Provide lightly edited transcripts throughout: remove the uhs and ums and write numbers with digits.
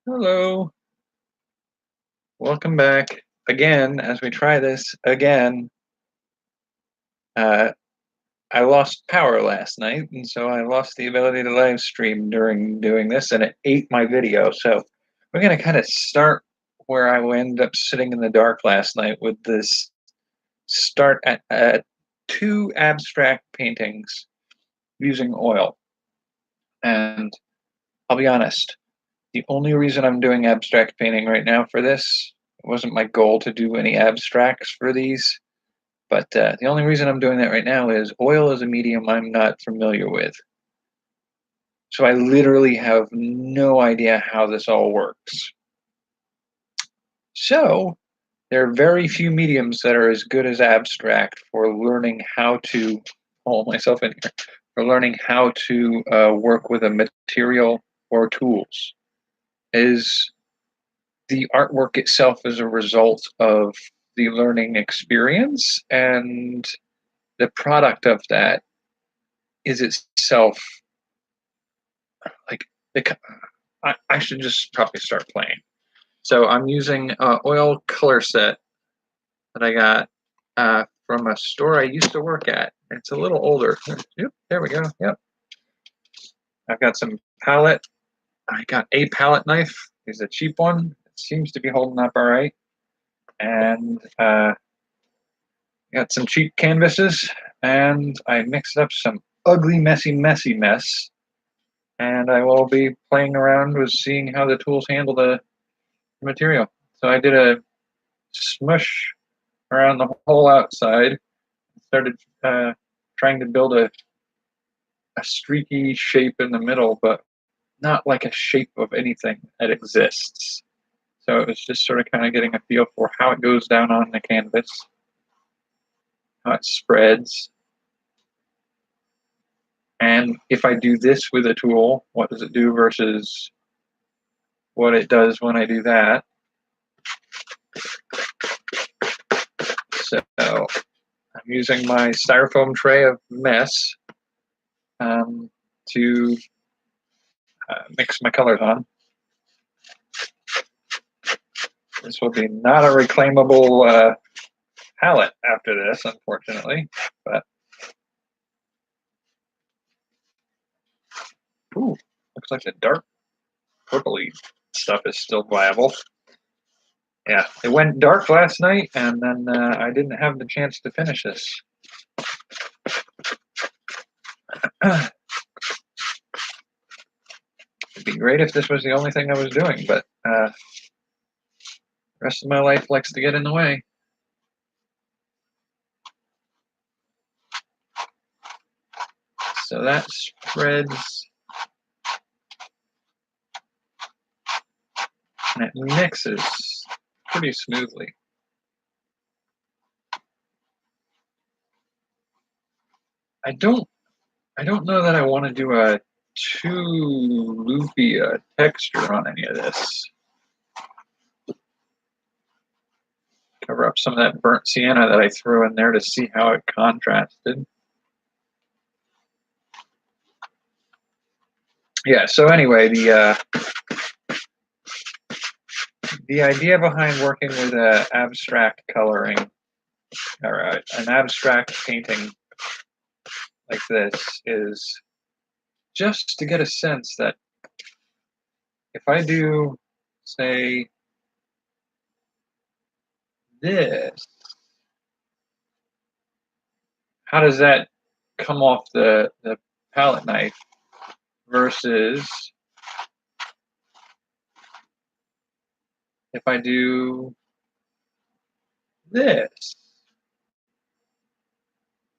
Hello, welcome back again as we try this again. Uh, I lost power last night, and so I lost the ability to live stream during doing this, and it ate my video. So we're going to kind of start where I ended up sitting in the dark last night with this start at two abstract paintings using oil. And I'll be honest, the only reason I'm doing abstract painting right now for this, it wasn't my goal to do any abstracts for these. But the only reason I'm doing that right now is oil is a medium I'm not familiar with. So I literally have no idea how this all works. So there are very few mediums that are as good as abstract for learning how to hold myself in here, for learning how to work with a material or tools. Is the artwork itself as a result of the learning experience, and the product of that is itself like I should just probably start playing. So I'm using oil color set that I got from a store I used to work at. It's a little older. Yep, there we go. Yep. I've got some palette. I got a palette knife. It's a cheap one. It seems to be holding up all right. And got some cheap canvases. And I mixed up some ugly, messy mess. And I will be playing around with seeing how the tools handle the material. So I did a smush around the whole outside. Started trying to build a streaky shape in the middle, but not like a shape of anything that exists. So it was just sort of kind of getting a feel for how it goes down on the canvas, how it spreads. And if I do this with a tool, what does it do versus what it does when I do that? So I'm using my styrofoam tray of mess to mix my colors on. This will be not a reclaimable palette after this, unfortunately, but ooh, looks like the dark purpley stuff is still viable. Yeah, it went dark last night, and then I didn't have the chance to finish this. It'd be great if this was the only thing I was doing, but the rest of my life likes to get in the way. So that spreads, and it mixes pretty smoothly. I don't know that I want to do a too loopy texture on any of this. Cover up some of that burnt sienna that I threw in there to see how it contrasted. Yeah, so anyway, the idea behind working with abstract coloring, or an abstract painting like this, is just to get a sense that if I do, say, this, how does that come off the palette knife versus if I do this?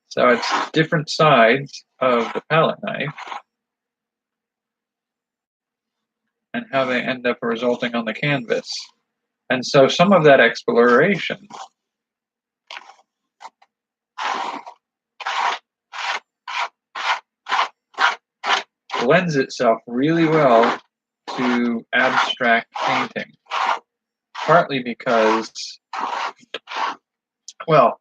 So it's different sides of the palette knife and how they end up resulting on the canvas. And so some of that exploration lends itself really well to abstract painting, partly because, well,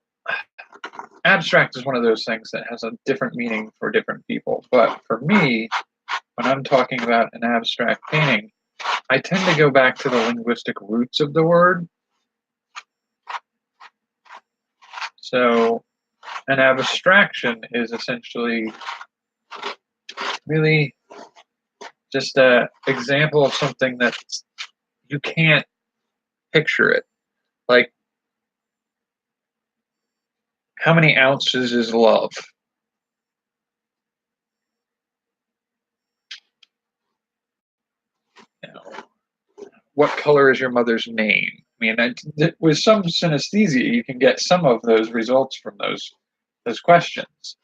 abstract is one of those things that has a different meaning for different people. But for me, when I'm talking about an abstract painting, I tend to go back to the linguistic roots of the word. So an abstraction is essentially really just an example of something that you can't picture it. Like, how many ounces is love? You know, what color is your mother's name? I mean, with some synesthesia, you can get some of those results from those questions,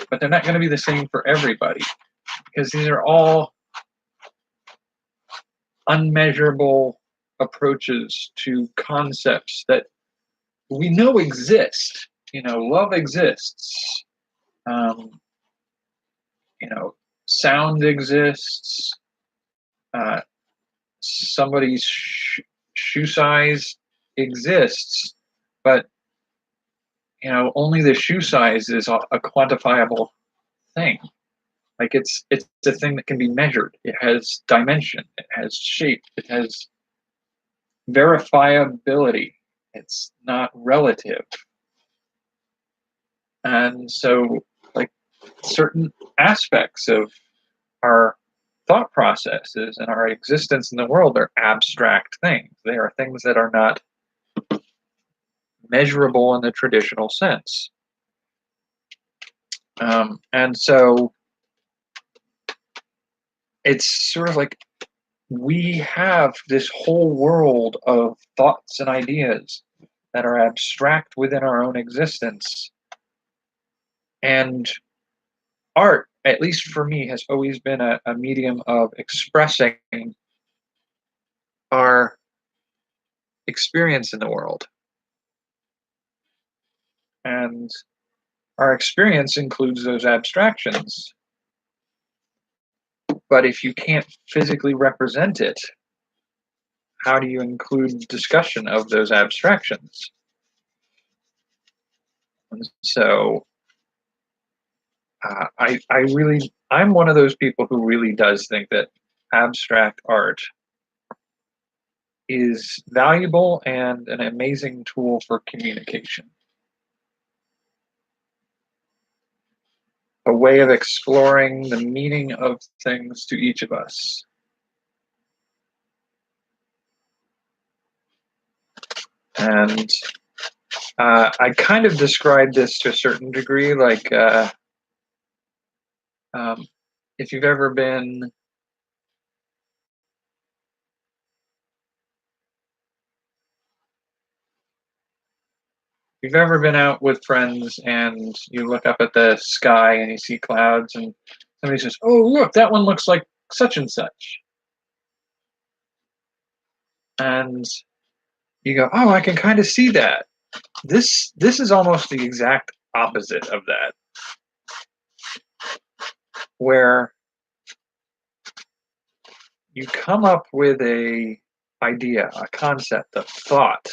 but they're not going to be the same for everybody because these are all unmeasurable approaches to concepts that we know exist. You know, love exists. Um, you know, sound exists. Uh, somebody's shoe size exists, but you know, only the shoe size is a quantifiable thing. Like it's a thing that can be measured. It has dimension. It has shape. It has verifiability. It's not relative. And so, like, certain aspects of our thought processes and our existence in the world are abstract things. They are things that are not measurable in the traditional sense. And so it's sort of like we have this whole world of thoughts and ideas that are abstract within our own existence. And art, at least for me, has always been a medium of expressing our experience in the world. And our experience includes those abstractions. But if you can't physically represent it, how do you include discussion of those abstractions? And so I'm one of those people who really does think that abstract art is valuable and an amazing tool for communication. A way of exploring the meaning of things to each of us. And I kind of describe this to a certain degree, like if you've ever been out with friends and you look up at the sky and you see clouds and somebody says, "Oh, look, that one looks like such and such." And you go, "Oh, I can kind of see that." This is almost the exact opposite of that, where you come up with a idea, a concept, a thought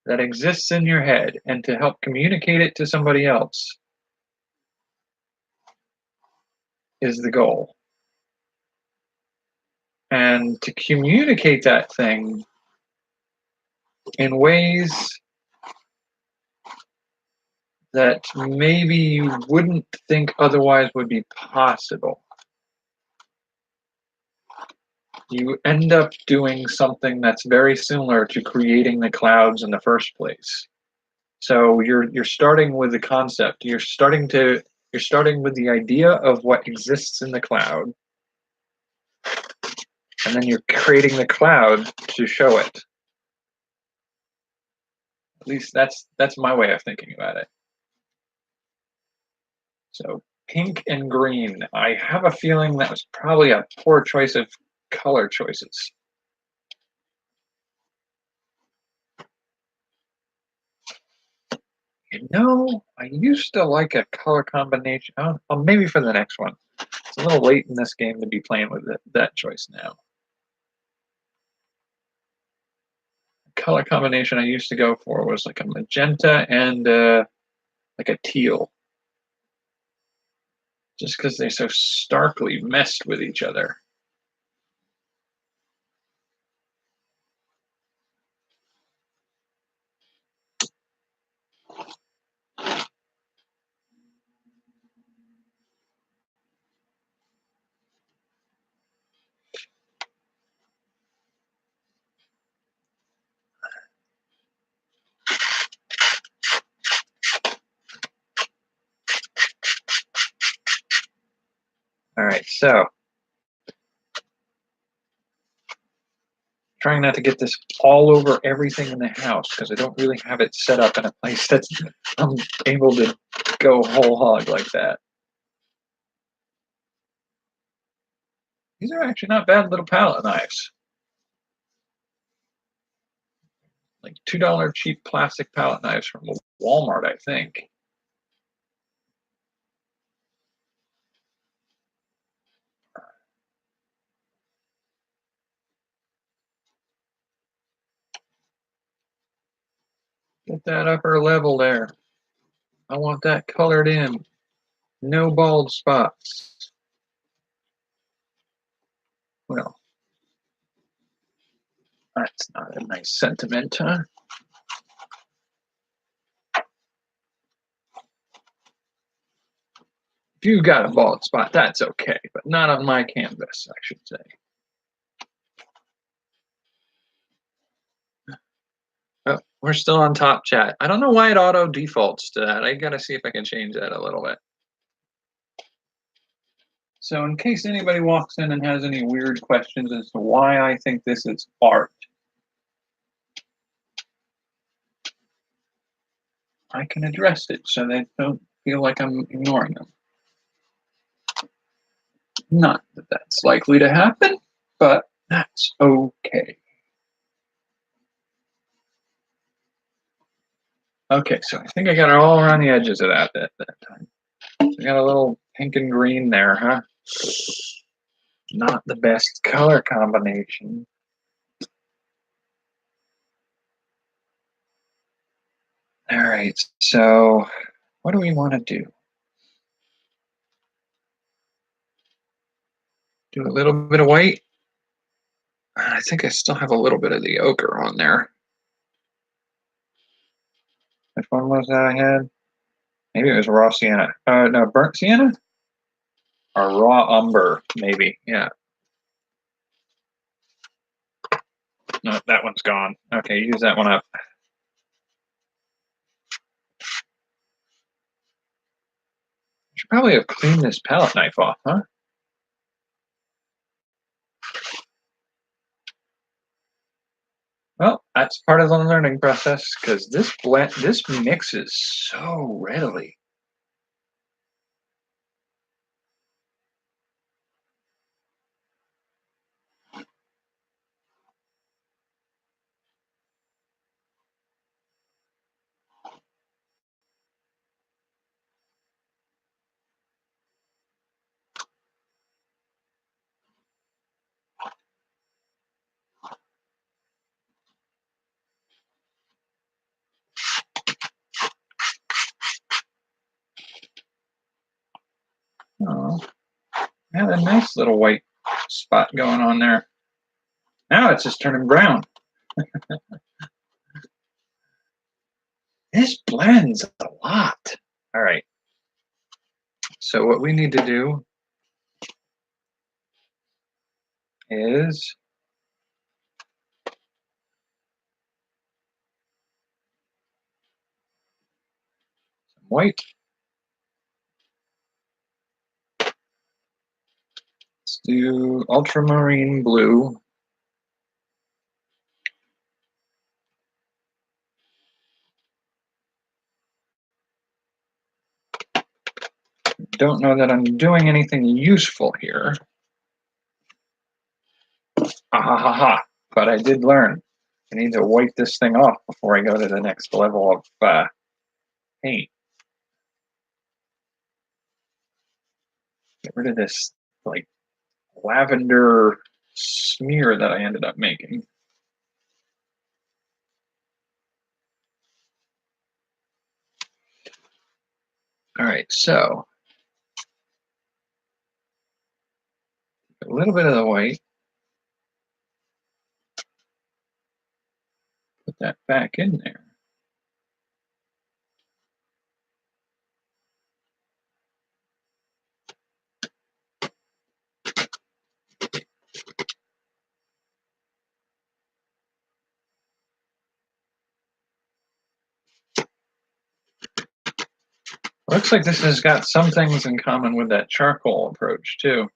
that exists in your head, and to help communicate it to somebody else is the goal. And to communicate that thing in ways that maybe you wouldn't think otherwise would be possible. You end up doing something that's very similar to creating the clouds in the first place. So you're starting with the concept. You're starting with the idea of what exists in the cloud, and then you're creating the cloud to show it. At least that's my way of thinking about it. So pink and green. I have a feeling that was probably a poor choice of color choices. You know, I used to like a color combination. Oh, maybe for the next one. It's a little late in this game to be playing with that choice now. Color combination I used to go for was like a magenta and like a teal. just because they so starkly messed with each other. All right, so trying not to get this all over everything in the house because I don't really have it set up in a place that's I'm able to go whole hog like that. These are actually not bad little palette knives. Like $2 cheap plastic palette knives from Walmart, I think. Get that upper level there. I want that colored in. No bald spots. Well, that's not a nice sentiment, huh? If you got a bald spot, that's okay, but not on my canvas, I should say. Oh, we're still on top chat. I don't know why it auto defaults to that. I gotta see if I can change that a little bit. So in case anybody walks in and has any weird questions as to why I think this is art, I can address it so they don't feel like I'm ignoring them. Not that that's likely to happen, but that's okay. Okay, so I think I got it all around the edges of that time. So I got a little pink and green there, huh? Not the best color combination. All right, so what do we want to do? Do a little bit of white. I think I still have a little bit of the ochre on there. Which one was that I had? Maybe it was raw sienna. No, burnt sienna? Or raw umber, maybe. Yeah. No, that one's gone. Okay, use that one up. Should probably have cleaned this palette knife off, huh? Well, that's part of the learning process because this mixes so readily. Oh, I had a nice little white spot going on there. Now it's just turning brown. This blends a lot. All right. So what we need to do is some white. Let's do ultramarine blue. Don't know that I'm doing anything useful here. Ah, ha, ha, ha. But I did learn. I need to wipe this thing off before I go to the next level of paint. Get rid of this like lavender smear that I ended up making. All right, so little bit of the white. Put that back in there. Looks like this has got some things in common with that charcoal approach too.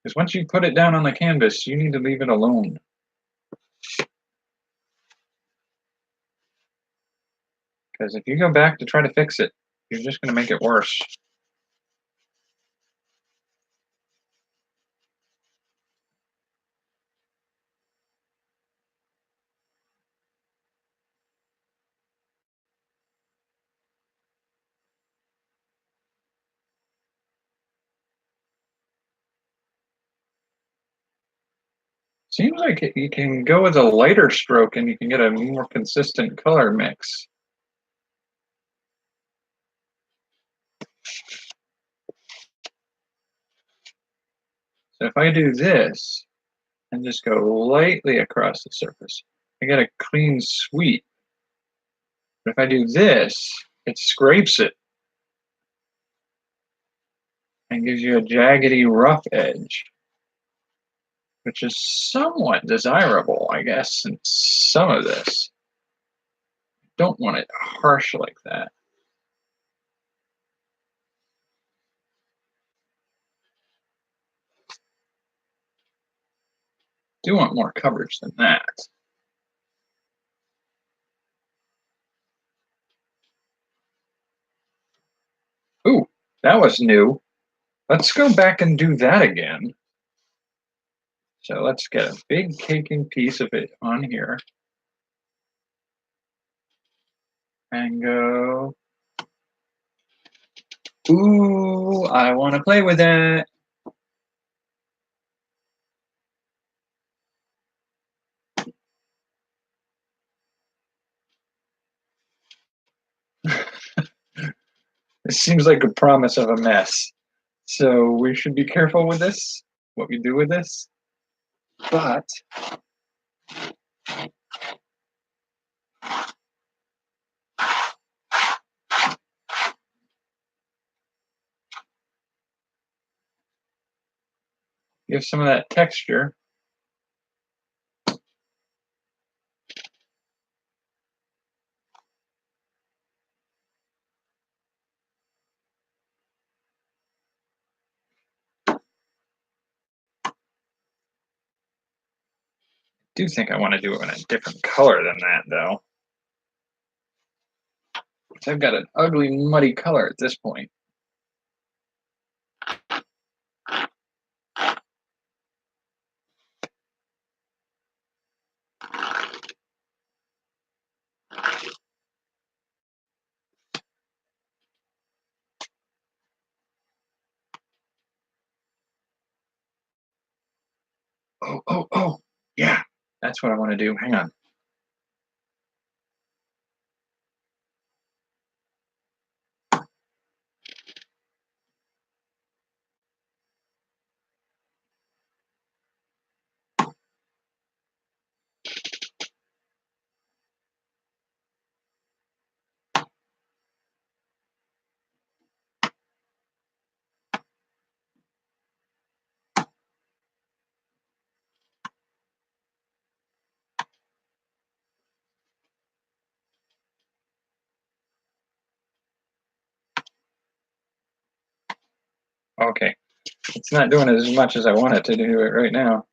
Because once you put it down on the canvas, you need to leave it alone. Because if you go back to try to fix it, you're just going to make it worse. Seems like you can go with a lighter stroke and you can get a more consistent color mix. So if I do this and just go lightly across the surface, I get a clean sweep. But if I do this, it scrapes it and gives you a jaggedy, rough edge, which is somewhat desirable, I guess, in some of this. Don't want it harsh like that. Do want more coverage than that. Ooh, that was new. Let's go back and do that again. So let's get a big caking piece of it on here. And go, ooh, I want to play with that. It seems like a promise of a mess. So we should be careful with this, what we do with this. But give some of that texture. I do think I want to do it in a different color than that, though. I've got an ugly, muddy color at this point. Oh, yeah, that's what I want to do. Hang on. Okay, it's not doing as much as I want it to do it right now.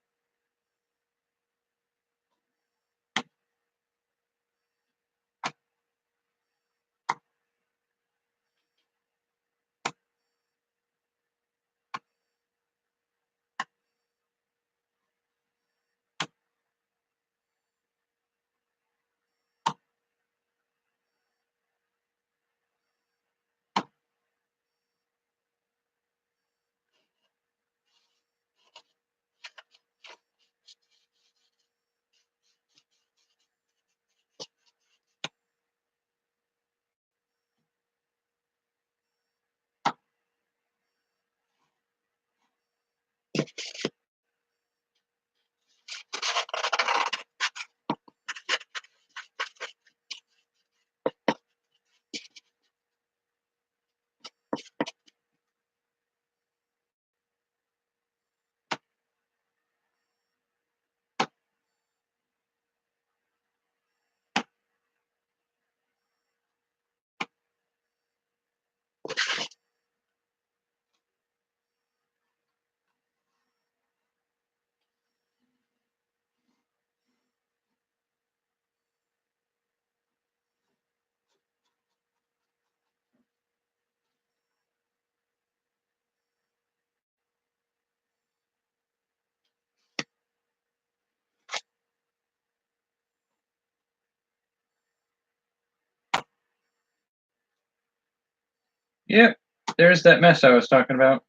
Yep, there's that mess I was talking about.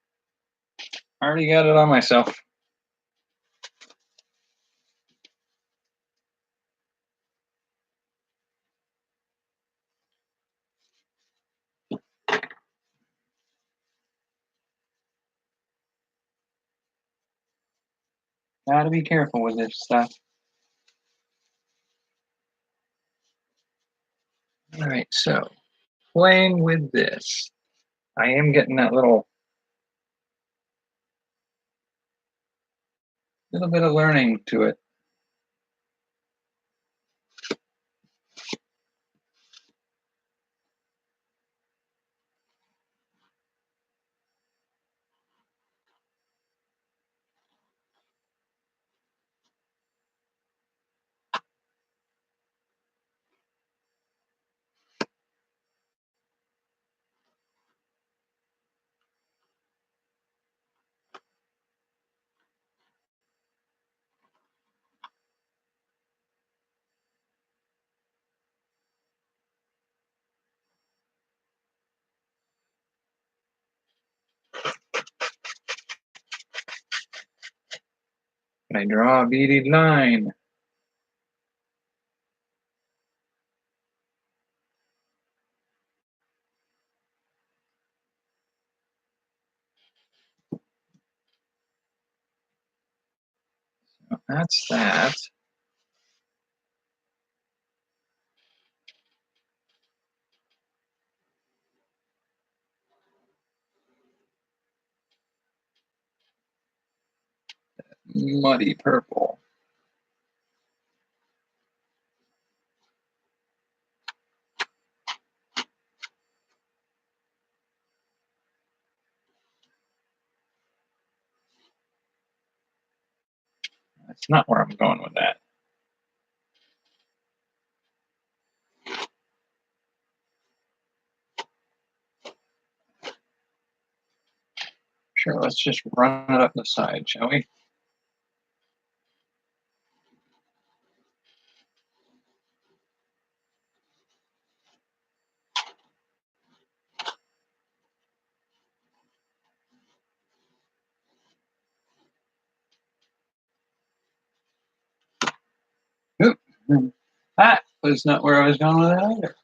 Already got it on myself. Gotta be careful with this stuff. All right, so playing with this, I am getting that little bit of learning to it. I draw a beaded line. That's that. Muddy purple. That's not where I'm going with that. Sure, let's just run it up the side, shall we? Oop. That was not where I was going with that either.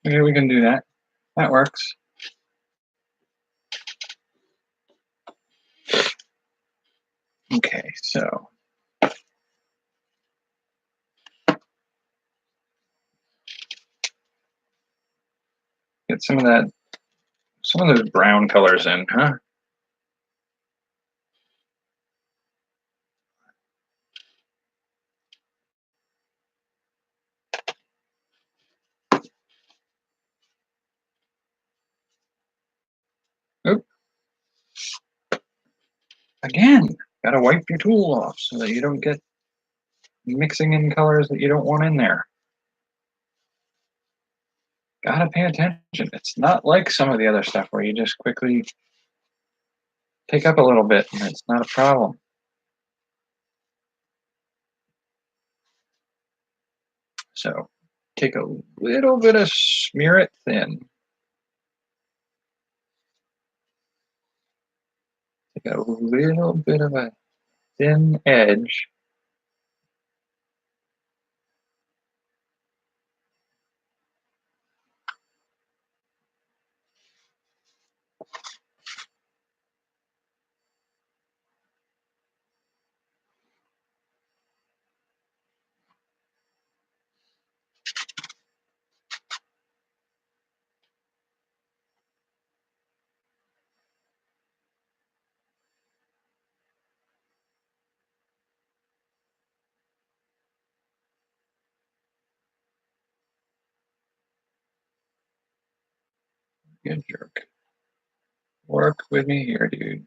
Okay, we can do that. That works. Okay, so get some of those brown colors in, huh? Oop. Again, gotta wipe your tool off so that you don't get mixing in colors that you don't want in there. Gotta pay attention. It's not like some of the other stuff where you just quickly pick up a little bit and it's not a problem. So take a little bit of smear it thin. Take a little bit of a thin edge. Good jerk. Work with me here, dude.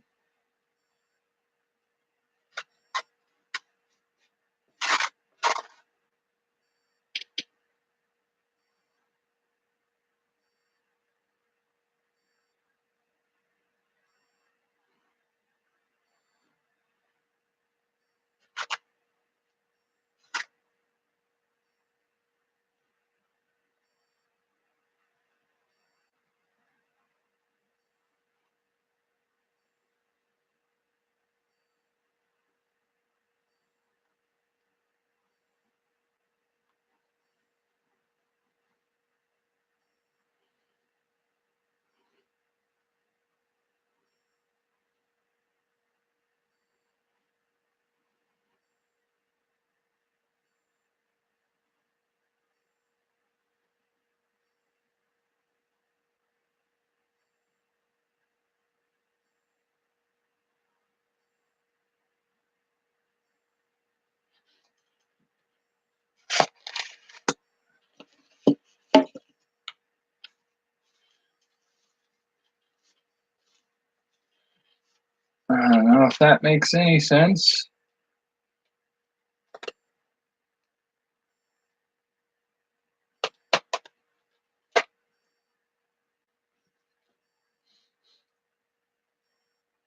if that makes any sense.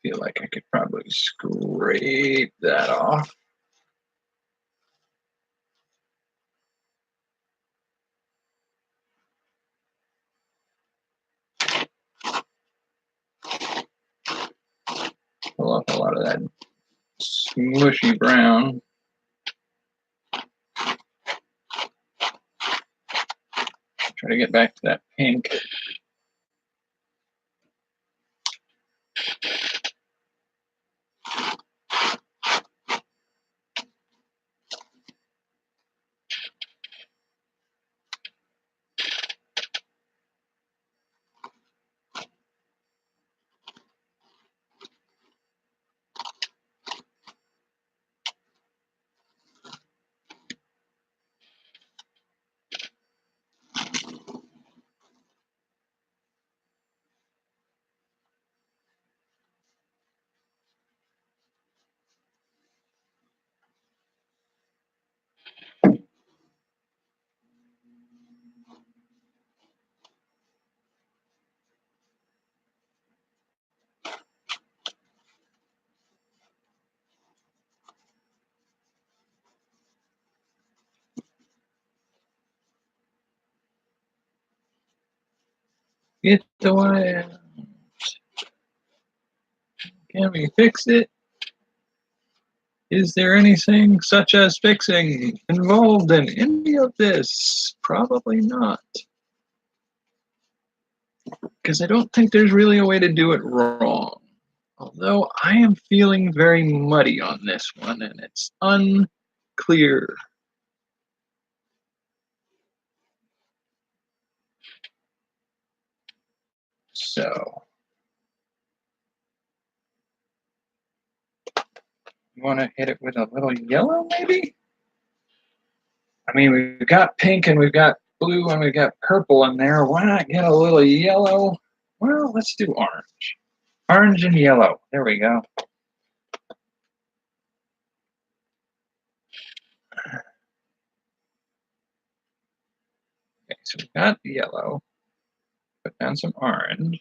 Feel like I could probably scrape that off. Pull off a lot of that smushy brown. Try to get back to that pink. Get the way. Can we fix it? Is there anything such as fixing involved in any of this? Probably not. Because I don't think there's really a way to do it wrong. Although I am feeling very muddy on this one and it's unclear. So, you want to hit it with a little yellow maybe? I mean, we've got pink and we've got blue and we've got purple in there. Why not get a little yellow? Well, let's do orange. Orange and yellow. There we go. Okay, so we've got the yellow. Put down some orange.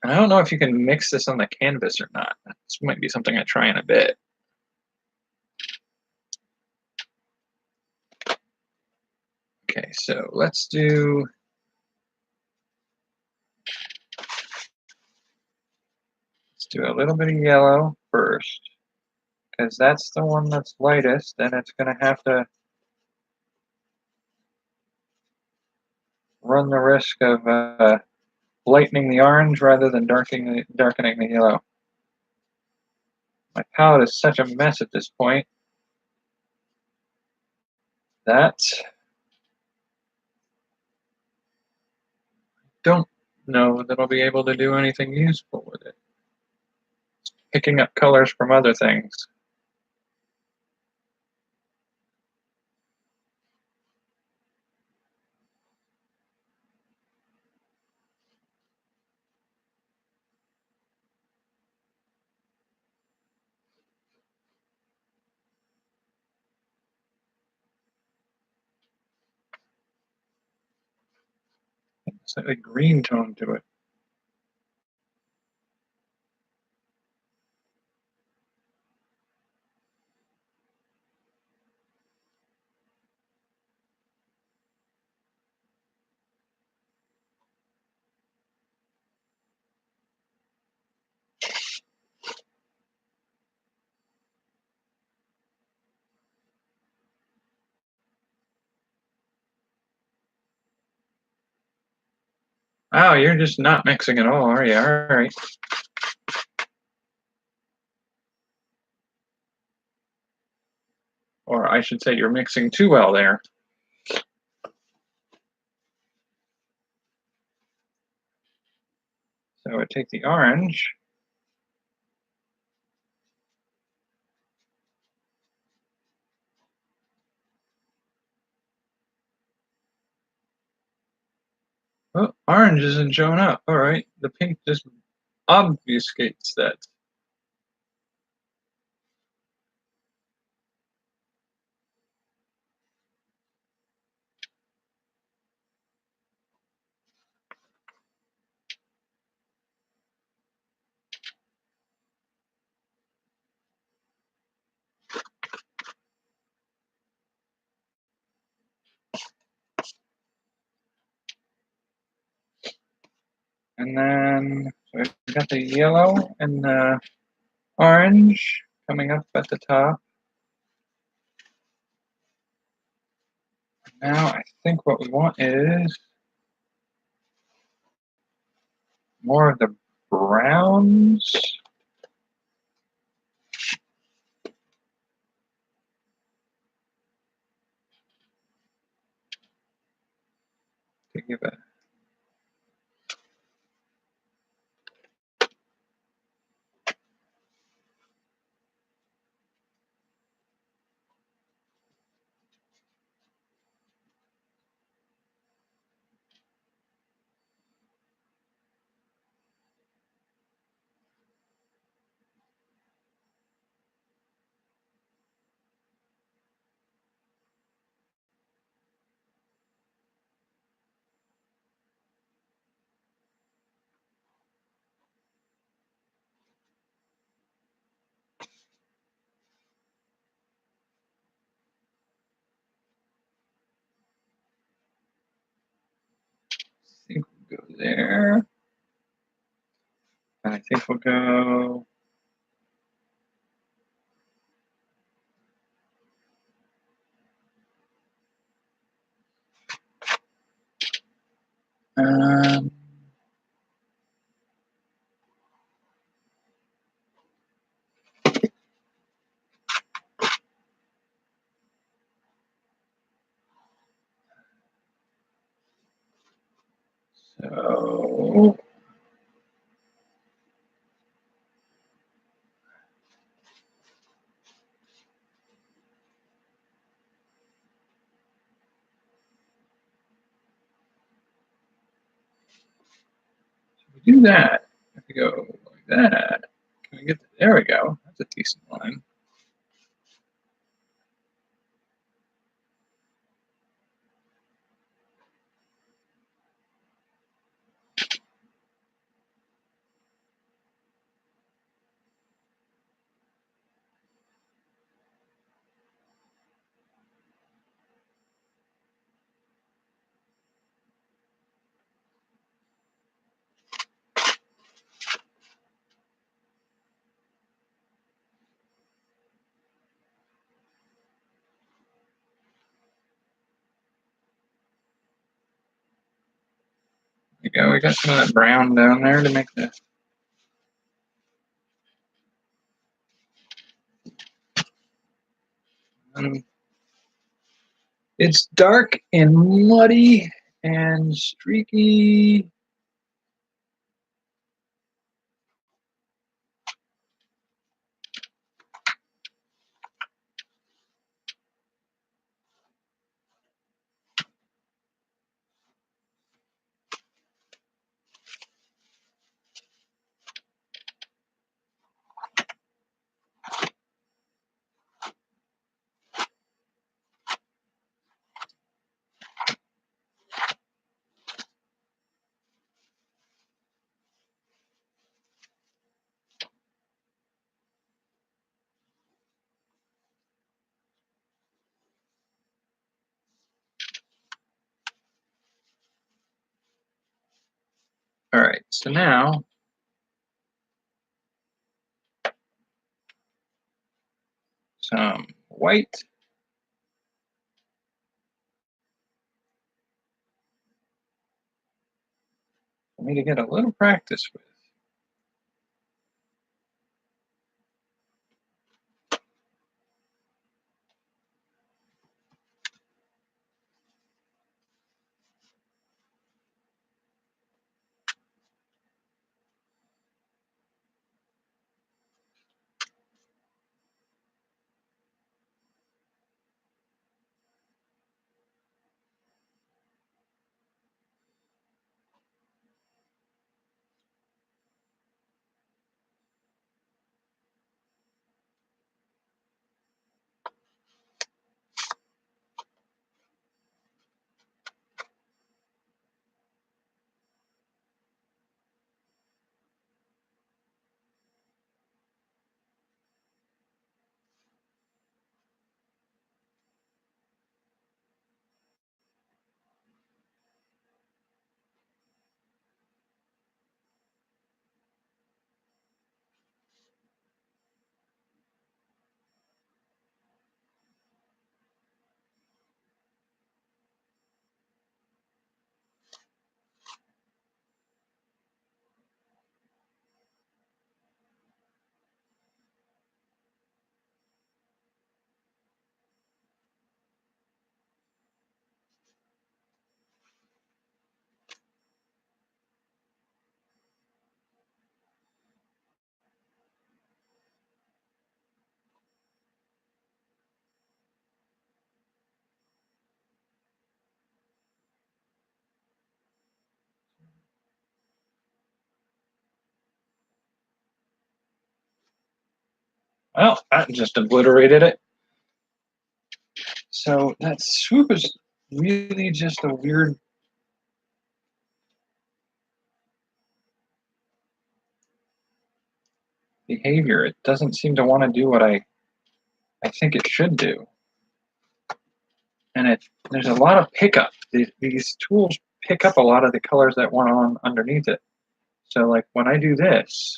And I don't know if you can mix this on the canvas or not. This might be something I try in a bit. Okay, so let's do a little bit of yellow first, because that's the one that's lightest, and it's going to have to run the risk of lightening the orange rather than darkening the yellow. My palette is such a mess at this point that I don't know that I'll be able to do anything useful with it. Picking up colors from other things. Slightly green tone to it. Wow, you're just not mixing at all, are you? All right. Or I should say you're mixing too well there. So I take the orange. Oh, orange isn't showing up. All right. The pink just obfuscates that. And then so we've got the yellow and the orange coming up at the top. Now I think what we want is more of the browns. To give it. I think we'll go there. And I think we'll go. Um, so we do that. If we go like that, can we get there? We go. That's a decent line. There we go. We got some of that brown down there to make the. It's dark and muddy and streaky. All right, so now some white. For me to get a little practice with. Well, that just obliterated it. So that swoop is really just a weird behavior. It doesn't seem to want to do what I think it should do. And there's a lot of pickup. These tools pick up a lot of the colors that went on underneath it. So like when I do this,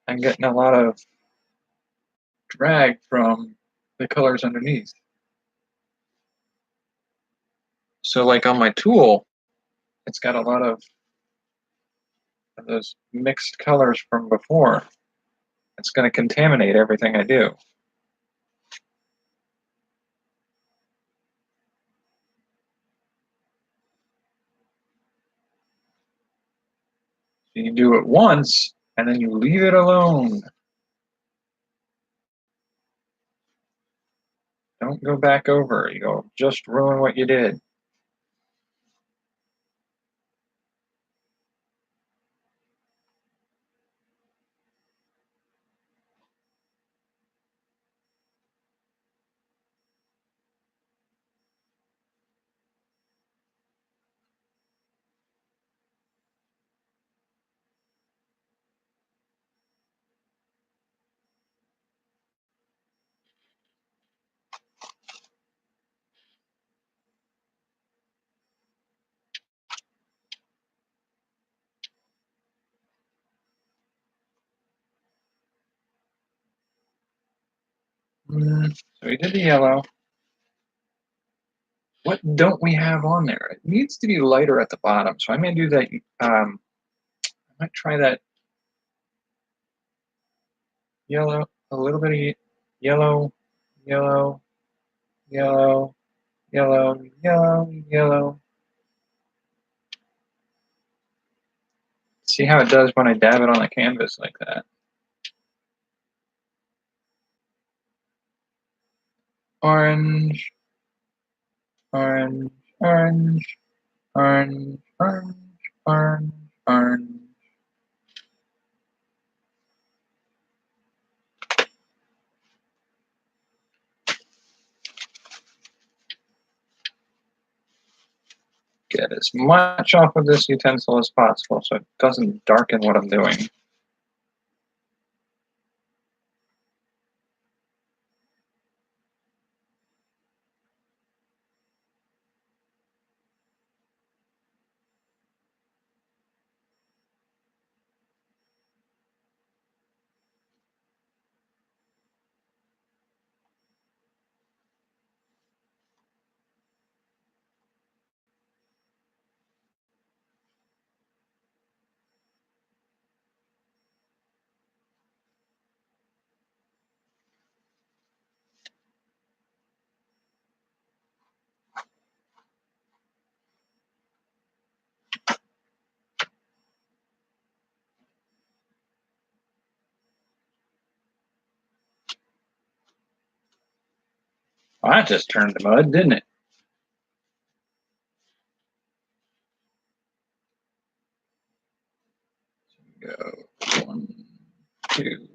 I'm getting a lot of drag from the colors underneath. So like on my tool, it's got a lot of those mixed colors from before. It's going to contaminate everything I do. So you do it once, and then you leave it alone. Don't go back over. You'll just ruin what you did. So we did the yellow. What don't we have on there? It needs to be lighter at the bottom. So I may do that. I might try that yellow, a little bit of yellow, yellow, yellow, yellow, yellow, yellow. See how it does when I dab it on the canvas like that. Orange, orange, orange, orange, orange, orange, orange. Get as much off of this utensil as possible so it doesn't darken what I'm doing. Well, that just turned to mud, didn't it? Go 1, 2,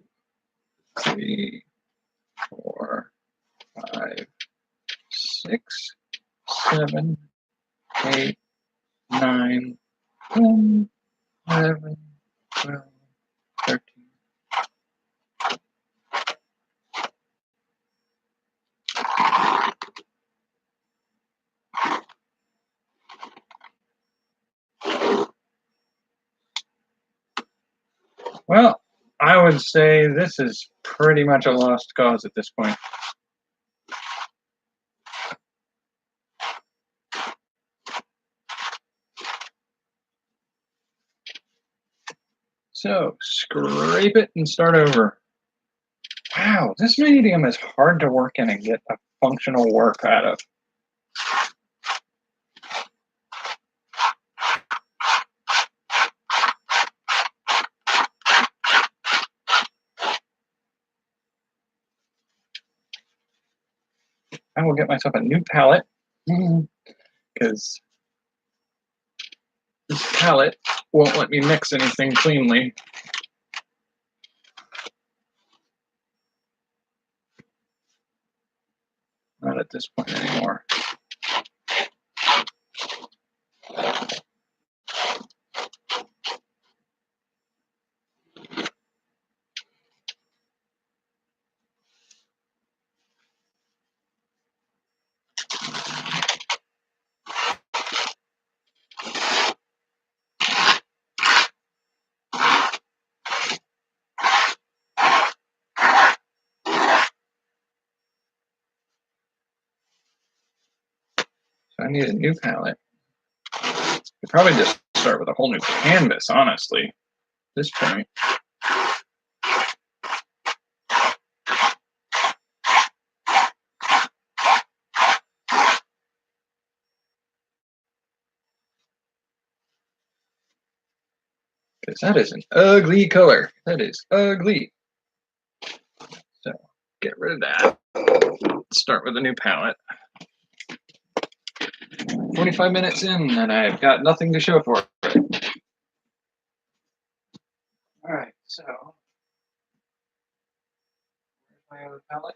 3, 4, 5, 6, 7, 8, 9, 10, 11, 12, 13. Well, I would say this is pretty much a lost cause at this point. So scrape it and start over. Wow, this medium is hard to work in and get a functional work out of. I will get myself a new palette because This palette won't let me mix anything cleanly. Not at this point anymore. So I need a new palette. Could probably just start with a whole new canvas, honestly, at this point. Because that is an ugly color. That is ugly. So get rid of that. Start with a new palette. 45 minutes in, and I've got nothing to show for it. All right, so where's my other palette?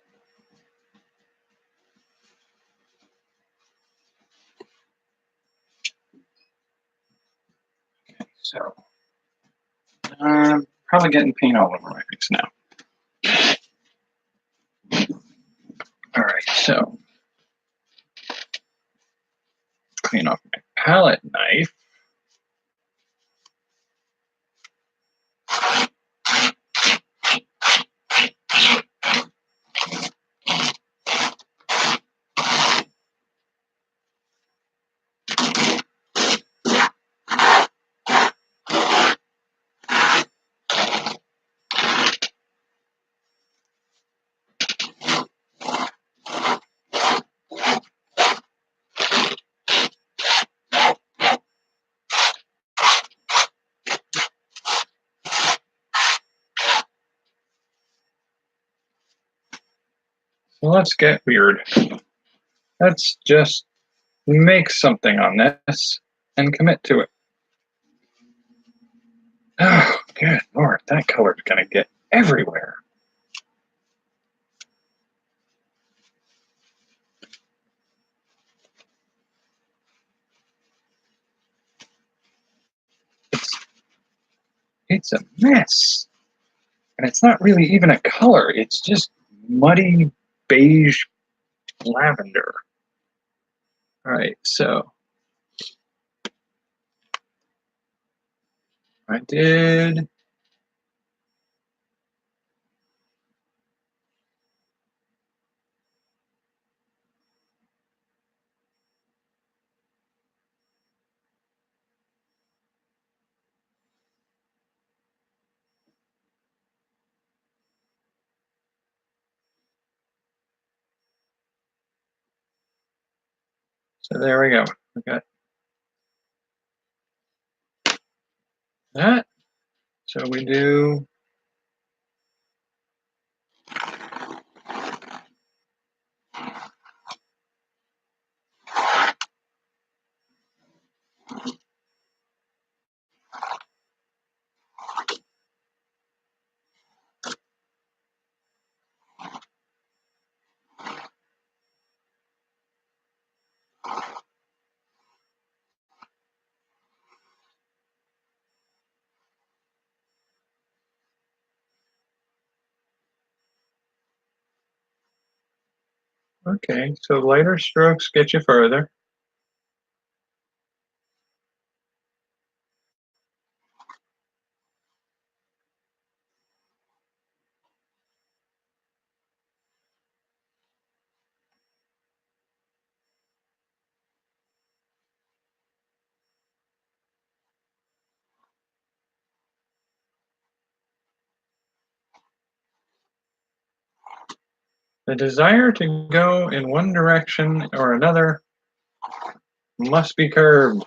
Okay, so I'm probably getting paint all over my face now. All right, so clean off my palette knife. So let's get weird. Let's just make something on this and commit to it. Oh, good Lord, that color's gonna get everywhere. It's a mess. And it's not really even a color, it's just muddy beige lavender. All right, so I did. So there we go. We got that. So we do okay. So lighter strokes get you further. The desire to go in one direction or another must be curbed.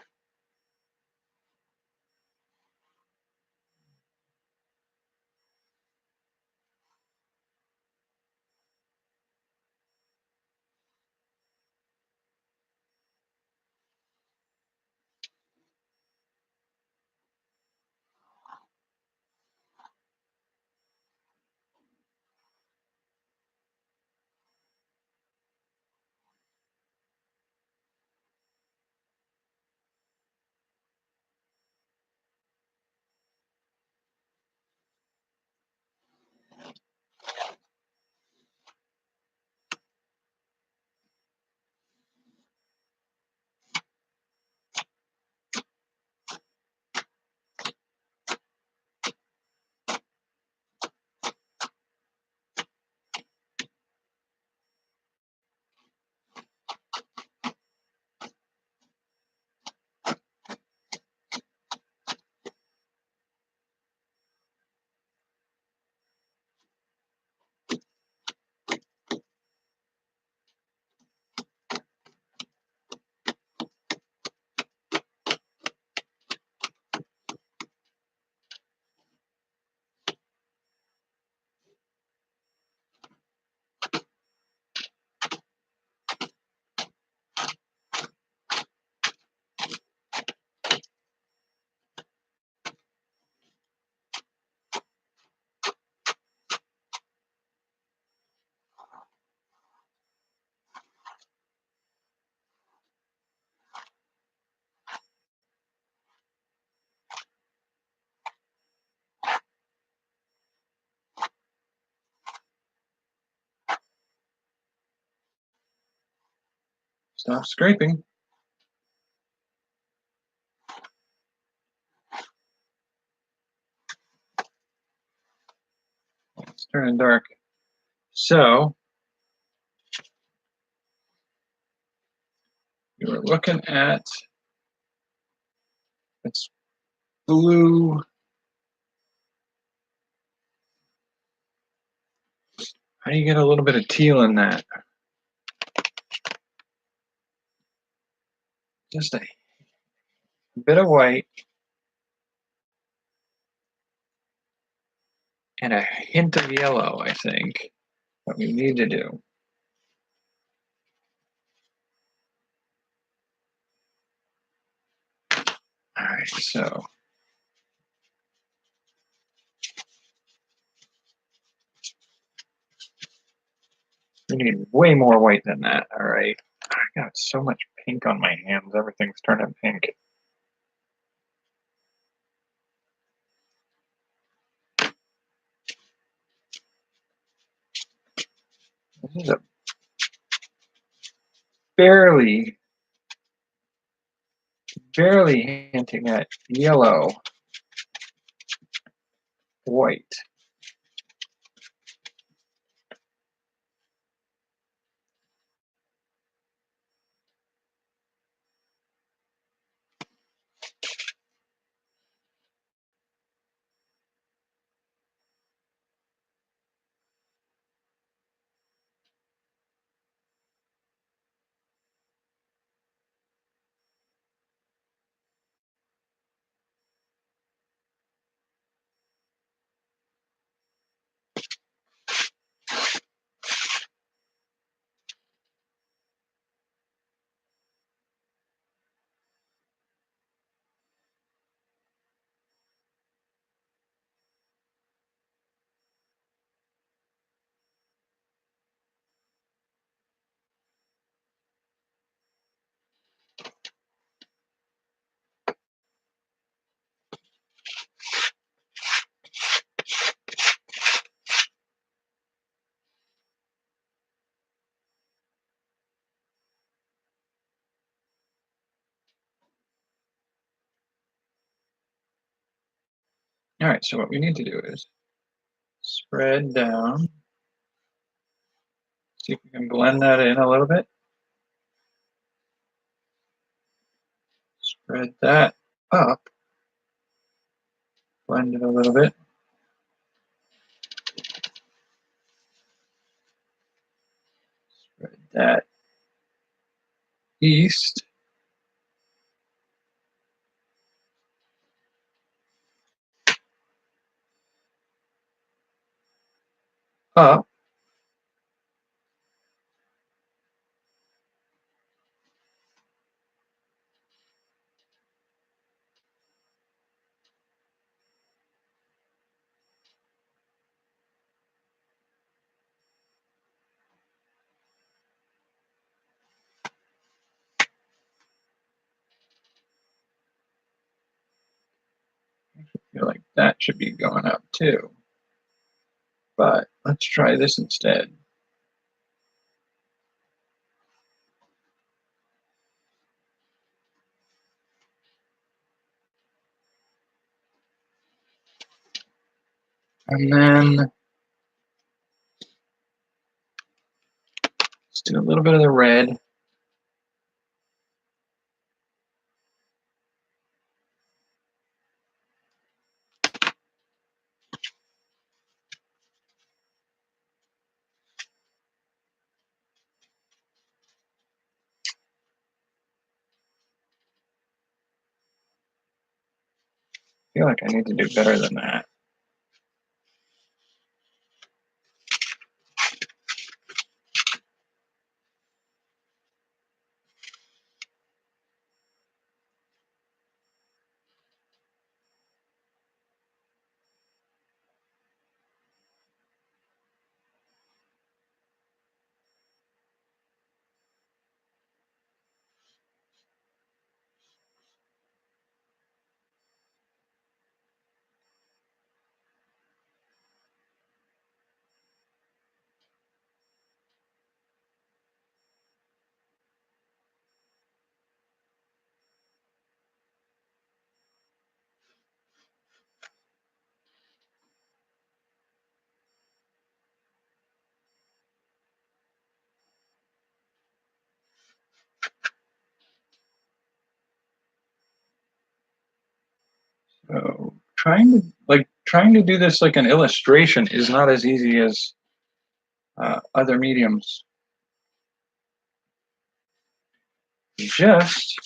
Stop scraping. It's turning dark. So we were looking at it's blue. How do you get a little bit of teal in that? Just a bit of white and a hint of yellow, I think, what we need to do. All right, so we need way more white than that. All right. I got so much pink on my hands. Everything's turning pink. This is a barely hinting at yellow, white. All right, so what we need to do is spread down. See if we can blend that in a little bit. Spread that up. Blend it a little bit. Spread that east. Up. I feel like that should be going up too. But let's try this instead. And then let's do a little bit of the red. I feel like I need to do better than that. So trying to do this like an illustration is not as easy as other mediums. Just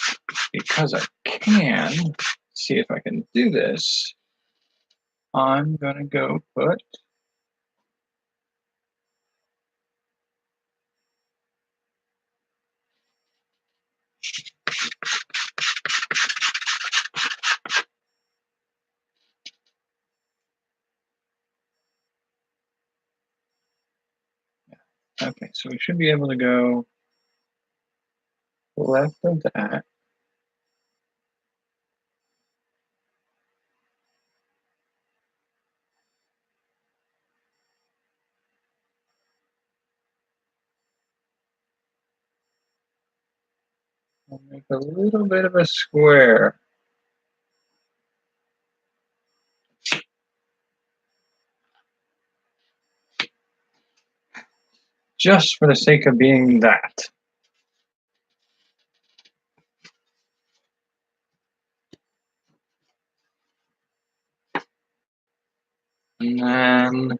because I can see if I can do this, I'm gonna go put okay, so we should be able to go left of that. I'll make a little bit of a square. Just for the sake of being that. And then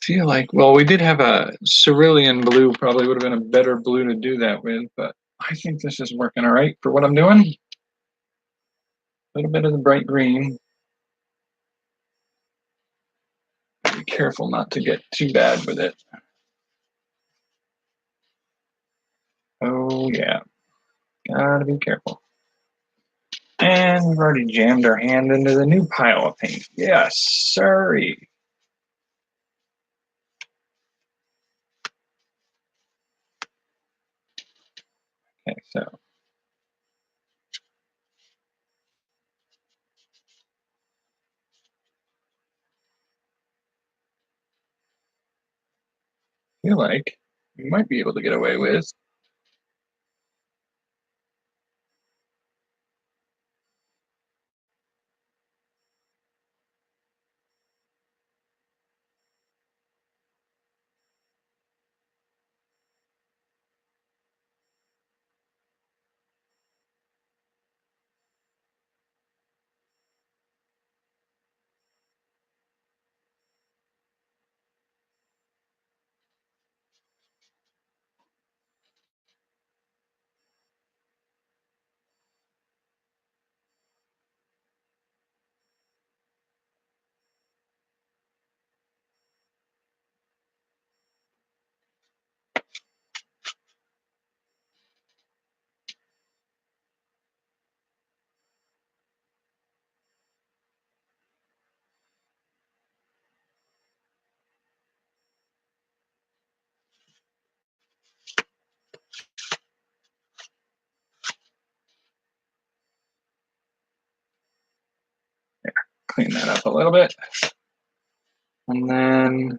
feel like, well, we did have a cerulean blue, probably would have been a better blue to do that with, but I think this is working all right for what I'm doing. A little bit of the bright green. Be careful not to get too bad with it. Oh yeah, gotta be careful. And we've already jammed our hand into the new pile of paint. Yes, sorry. Okay, so I feel like we might be able to get away with. Clean that up a little bit. And then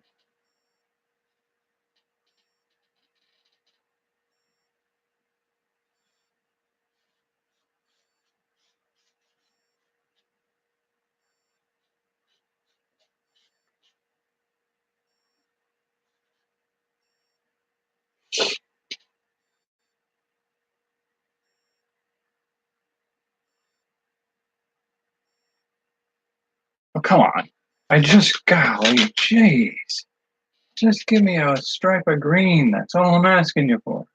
oh, come on. Golly, jeez. Just give me a stripe of green. That's all I'm asking you for.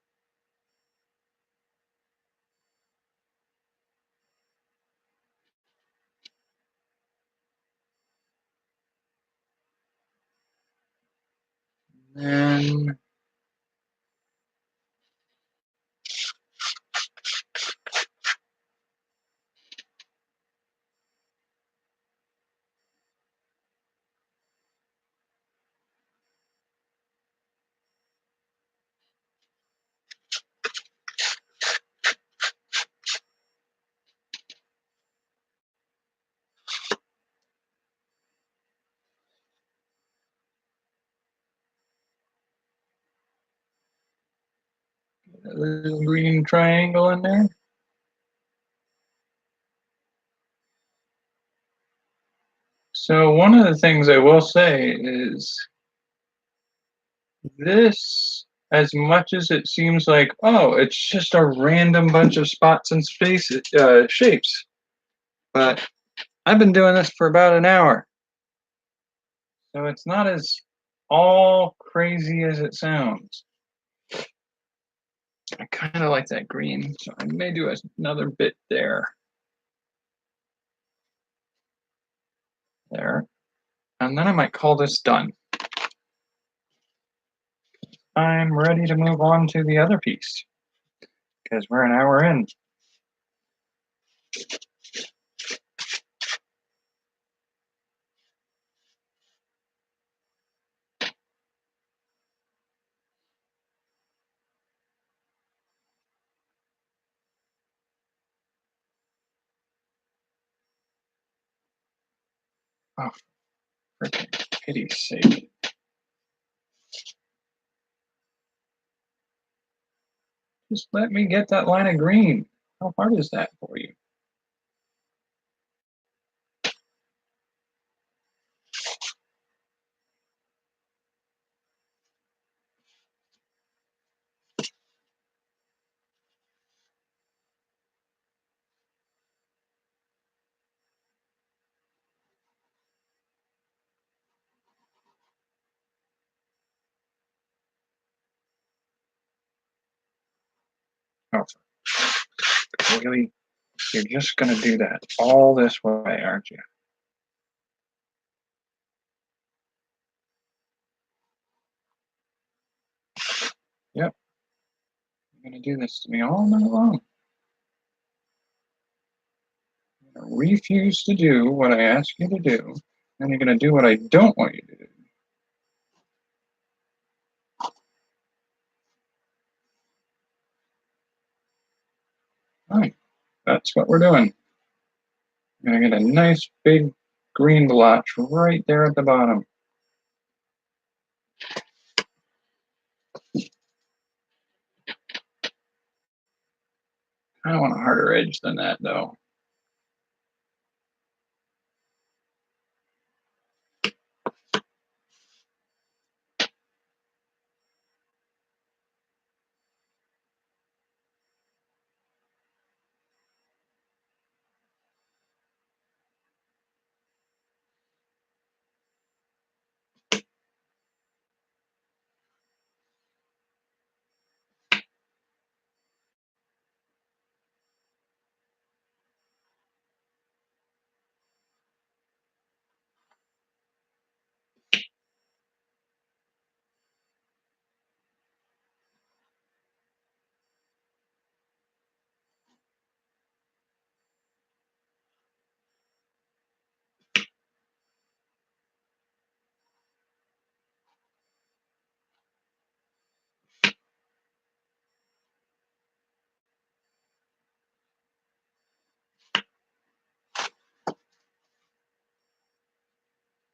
And a little green triangle in there. So one of the things I will say is this, as much as it seems like, oh, it's just a random bunch of spots and spaces, shapes. but I've been doing this for about an hour. So it's not as all crazy as it sounds. I kind of like that green, so I may do another bit there. There. And then I might call this done. I'm ready to move on to the other piece because we're an hour in. Oh, for pity's sake. Just let me get that line of green. How hard is that for you? Oh, really? You're just going to do that all this way, aren't you? Yep. You're going to do this to me all night long. You're going to refuse to do what I ask you to do, and you're going to do what I don't want you to do. All right. That's what we're doing. I'm going to get a nice big green blotch right there at the bottom. I want a harder edge than that, though.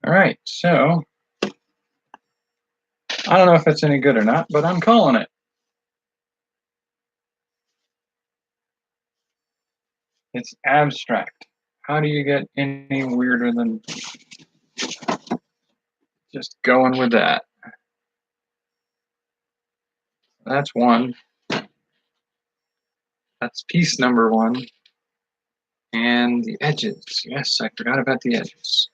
All right, so I don't know if it's any good or not, but I'm calling it. It's abstract. How do you get any weirder than just going with that? That's one. That's piece number one. And the edges. Yes, I forgot about the edges.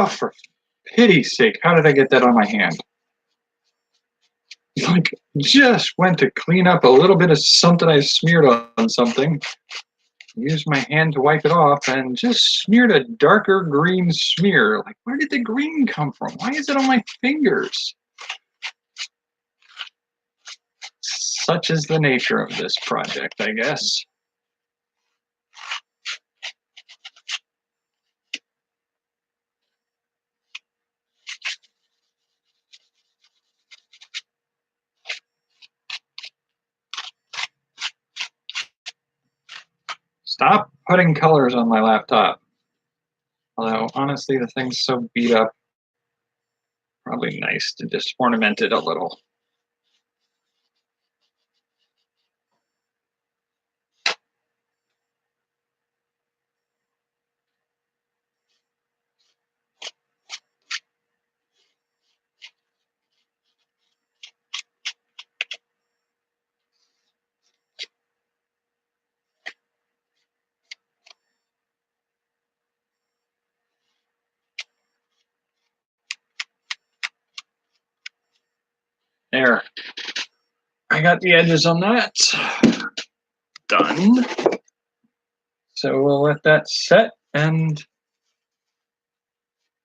Oh, for pity's sake, how did I get that on my hand? Like, just went to clean up a little bit of something I smeared on something. Used my hand to wipe it off and just smeared a darker green smear. Like, where did the green come from? Why is it on my fingers? Such is the nature of this project, I guess. Stop putting colors on my laptop. Although, honestly, the thing's so beat up, probably nice to just ornament it a little. There. I got the edges on that. Done. So we'll let that set and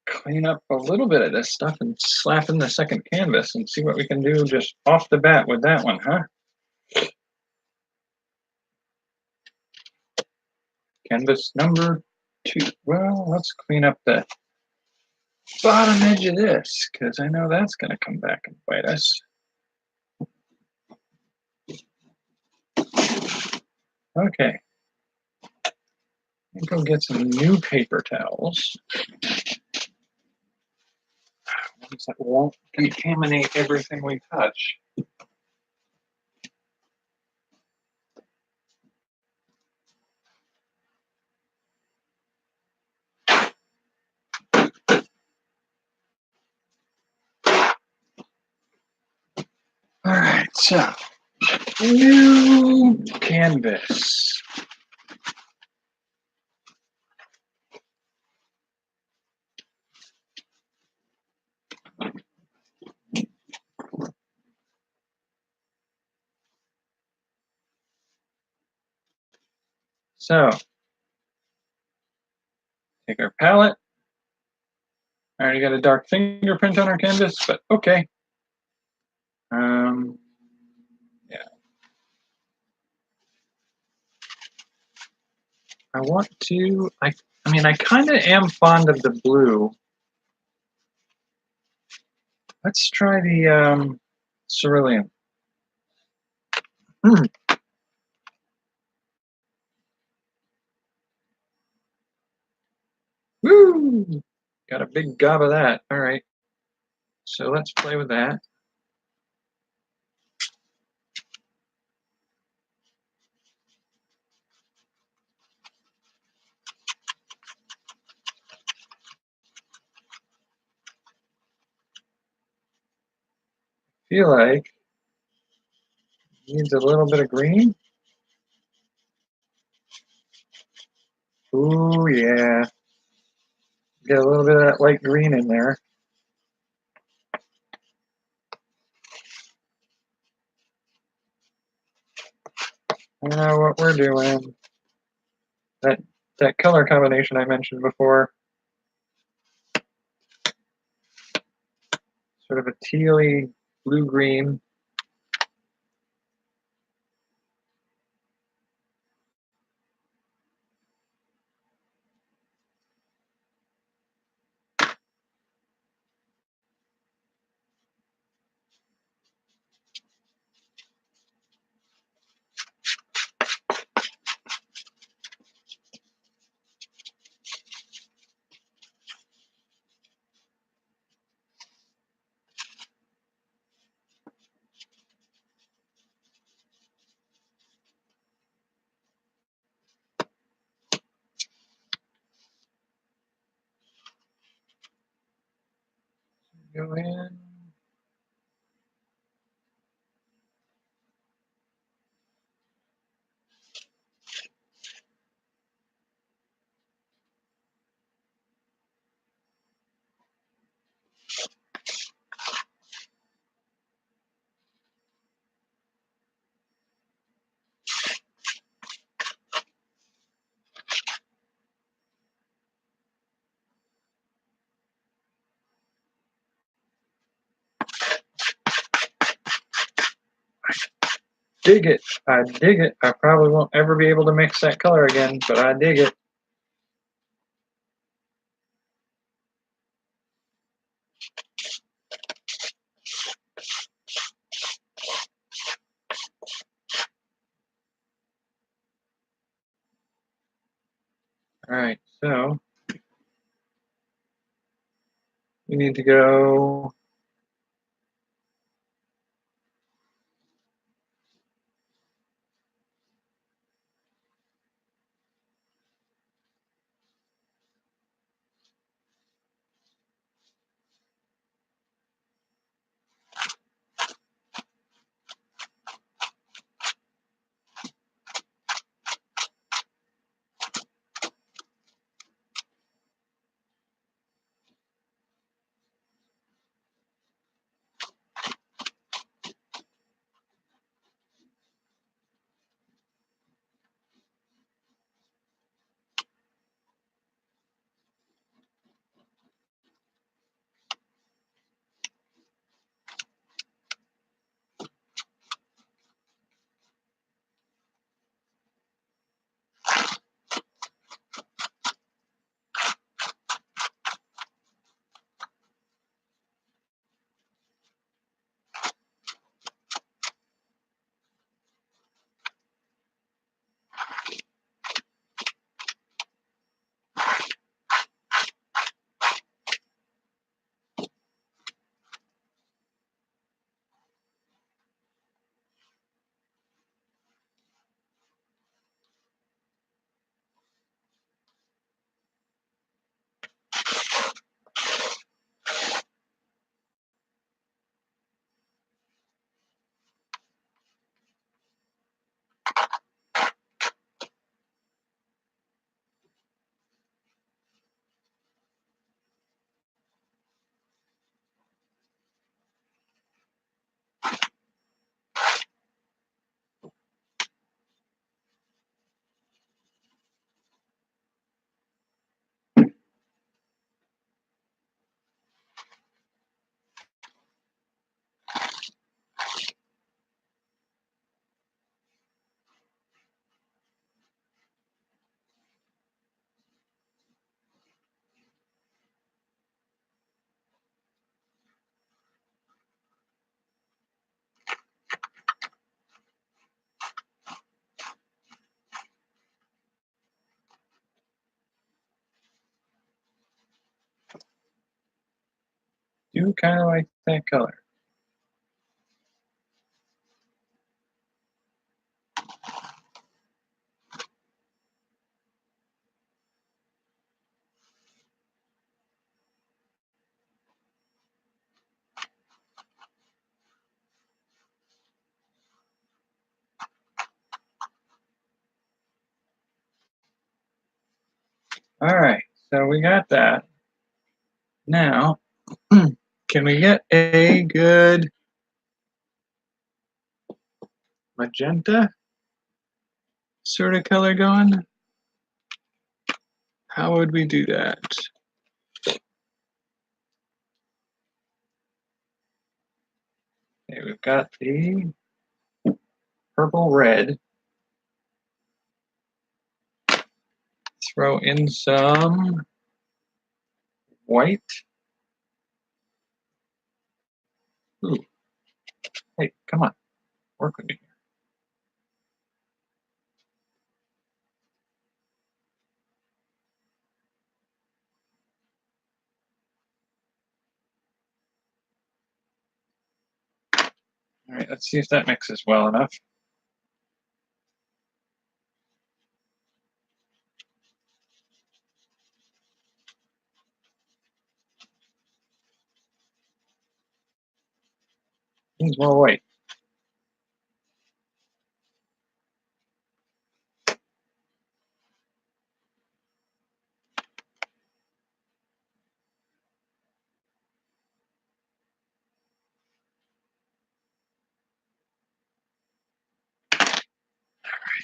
clean up a little bit of this stuff and slap in the second canvas and see what we can do just off the bat with that one, huh? Canvas number 2. Well, let's clean up the bottom edge of this, because I know that's going to come back and bite us. Okay. Go get some new paper towels. Ones that won't contaminate everything we touch. All right, so new canvas. So, take our palette. I already got a dark fingerprint on our canvas, but okay. Yeah. I want to, I mean, I kind of am fond of the blue. Let's try the cerulean. Woo! Got a big gob of that. All right. So let's play with that. Feel like needs a little bit of green. Ooh, yeah. Get a little bit of that light green in there. I know what we're doing. That color combination I mentioned before. Sort of a tealy blue-green. Go in. dig it. I dig it. I probably won't ever be able to mix that color again, but I dig it. All right, so we need to go. Do kind of like that color. All right, so we got that. Now, can we get a good magenta sort of color going? How would we do that? Okay, we've got the purple red. Throw in some white. Ooh, hey, come on, work with me. All right, let's see if that mixes well enough. Needs more white.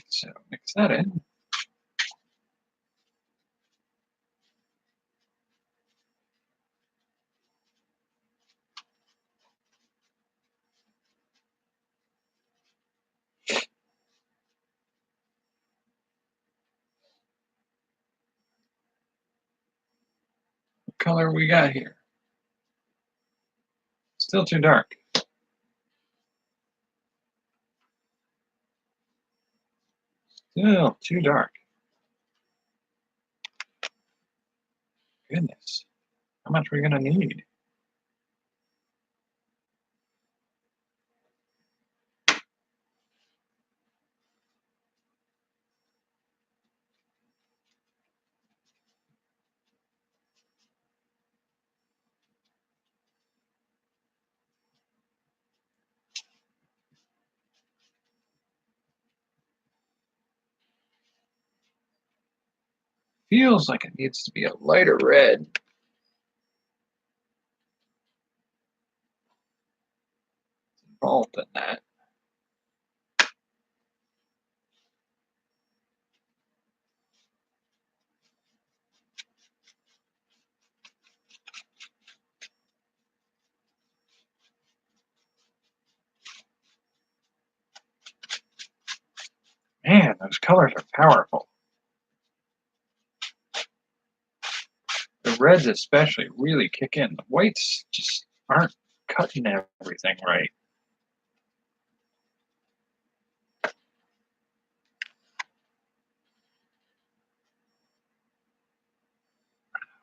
So mix that in. color we got here? Still too dark. Still too dark. Goodness. How much are we going to need? Feels like it needs to be a lighter red. Involved in that. Man, those colors are powerful. The reds especially really kick in. The whites just aren't cutting everything right.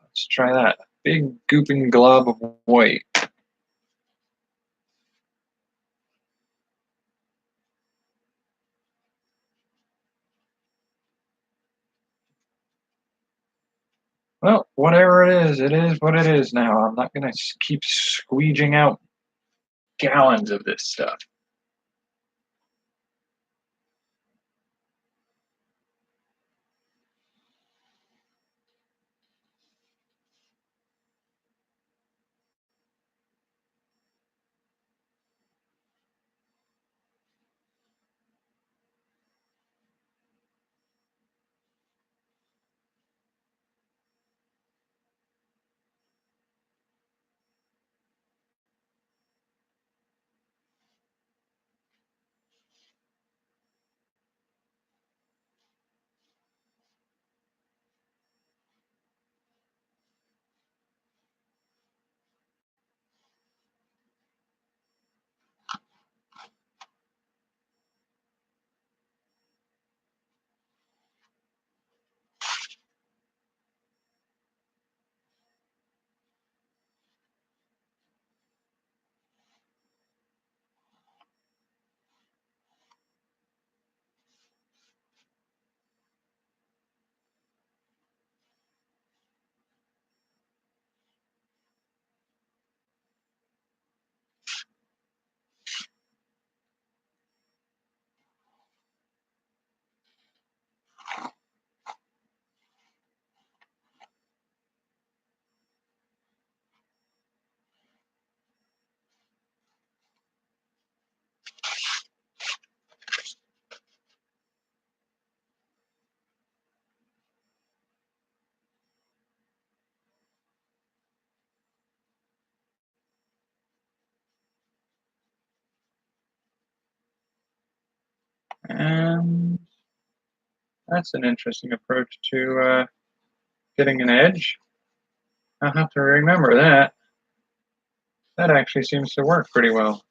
Let's try that. Big gooping glob of white. Well, whatever it is what it is now. I'm not going to keep squeeging out gallons of this stuff. And that's an interesting approach to getting an edge. I'll have to remember that. That actually seems to work pretty well.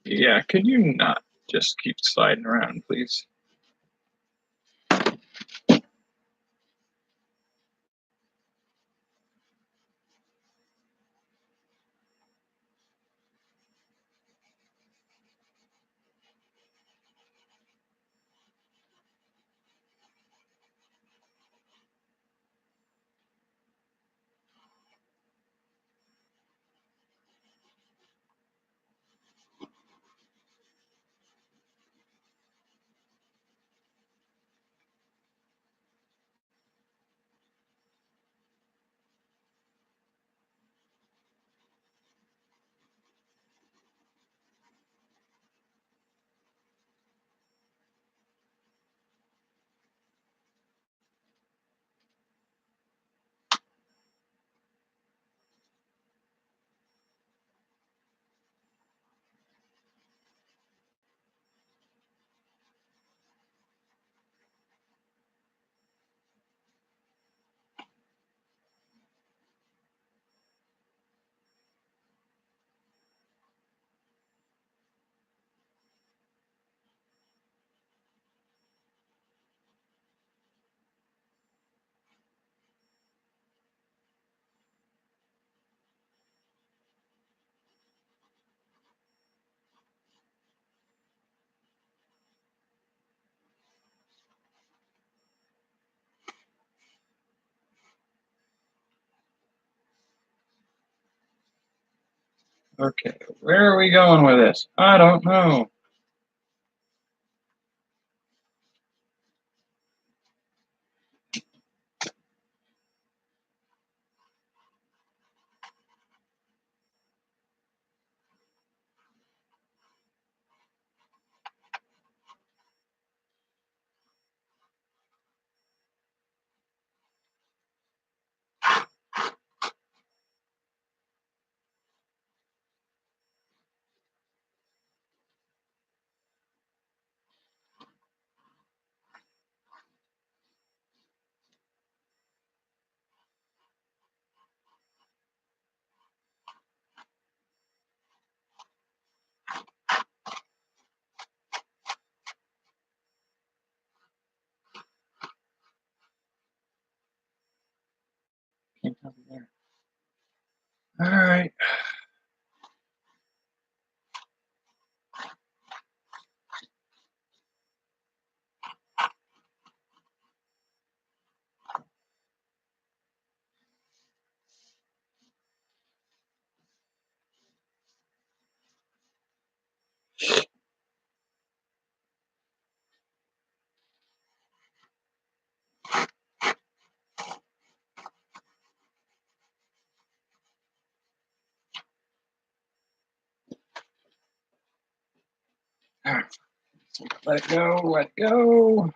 Yeah, could you not just keep sliding around, please? Okay, where are we going with this? I don't know. Can't tell me there. All right. All right. Let go, let go.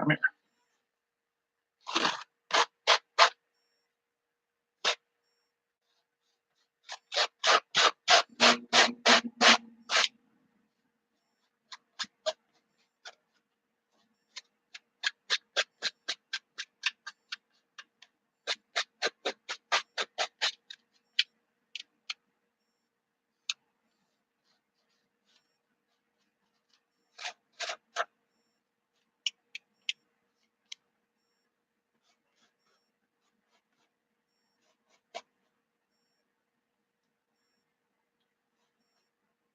Come here.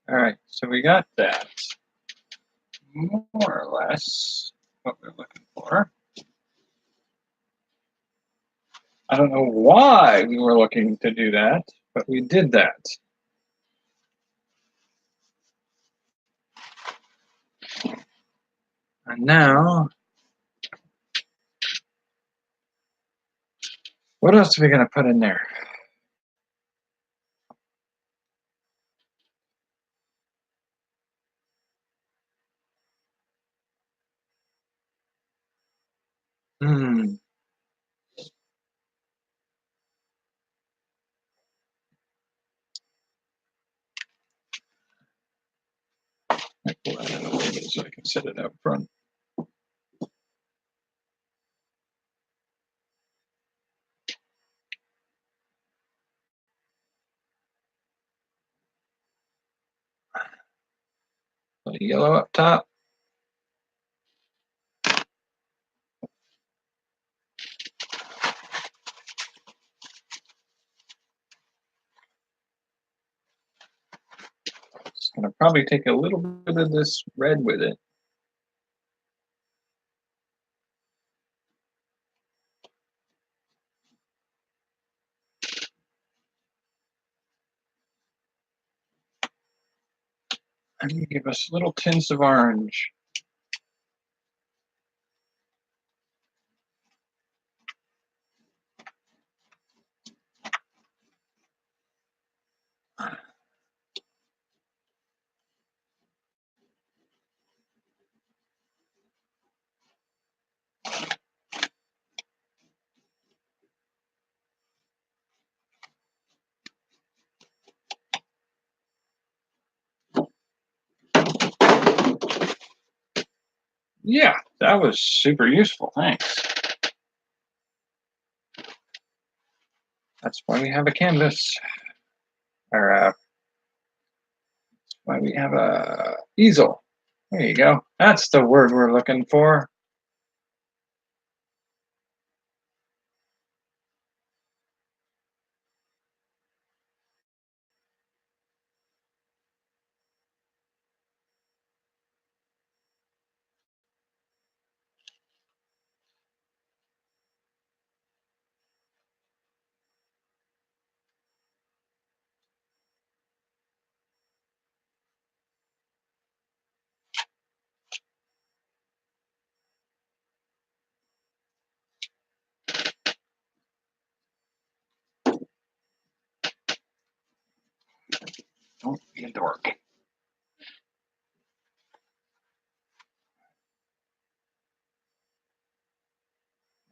All right, so we got that. More or less what we're looking for. I don't know why we were looking to do that, but we did that. And now, what else are we going to put in there? Hmm. I pull that in a little bit so I can set it up front. Put a yellow up top. It's going to probably take a little bit of this red with it. And give us little tints of orange. Yeah, that was super useful. Thanks. That's why we have a canvas, or why we have a easel. There you go. That's the word we're looking for. Don't be a dork.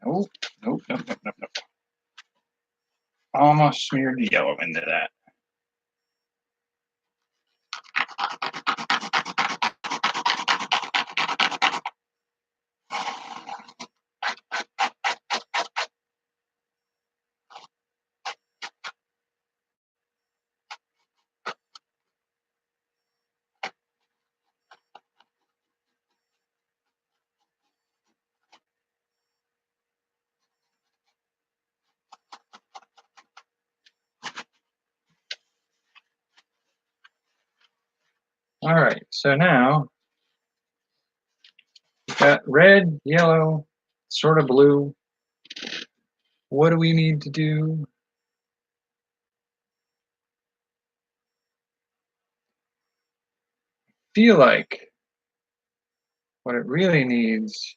Nope, nope, nope, nope, nope, nope. Almost smeared yellow into that. All right, so now we've got red, yellow, sort of blue. What do we need to do? Feel like what it really needs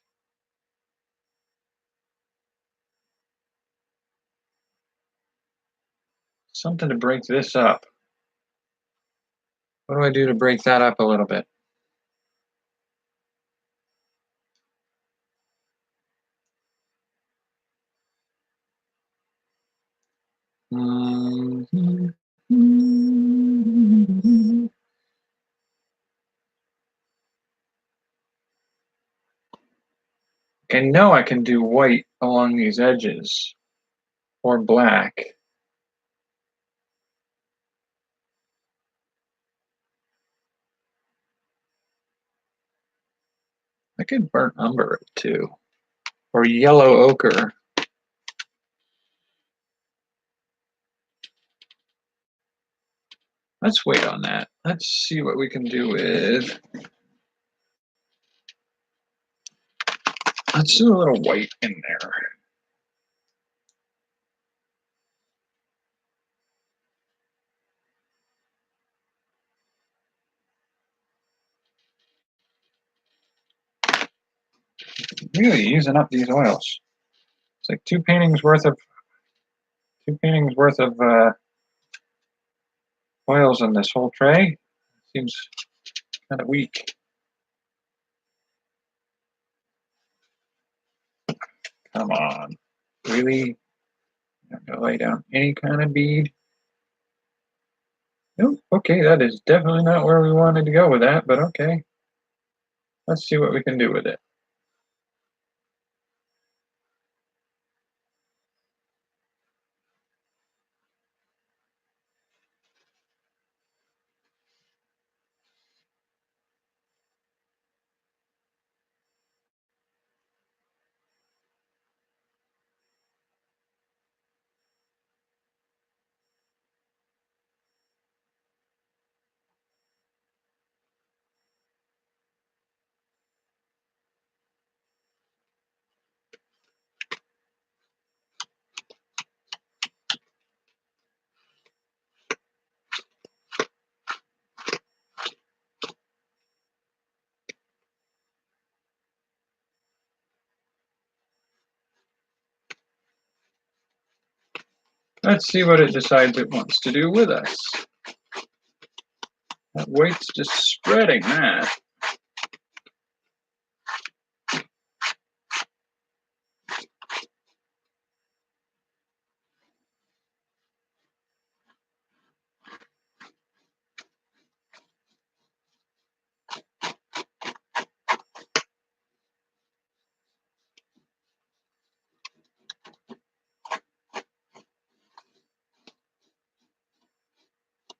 something to break this up. What do I do to break that up a little bit? I know I can do white along these edges or black. I could burnt umber it too, or yellow ochre. Let's wait on that. Let's see what we can do with. Let's do a little white in there. Really using up these oils. It's like two paintings worth of oils in this whole tray. Seems kind of weak. Come on, really? I'm gonna lay down any kind of bead. Nope. Okay, that is definitely not where we wanted to go with that, but okay. Let's see what we can do with it. Let's see what it decides it wants to do with us. That white's just spreading that.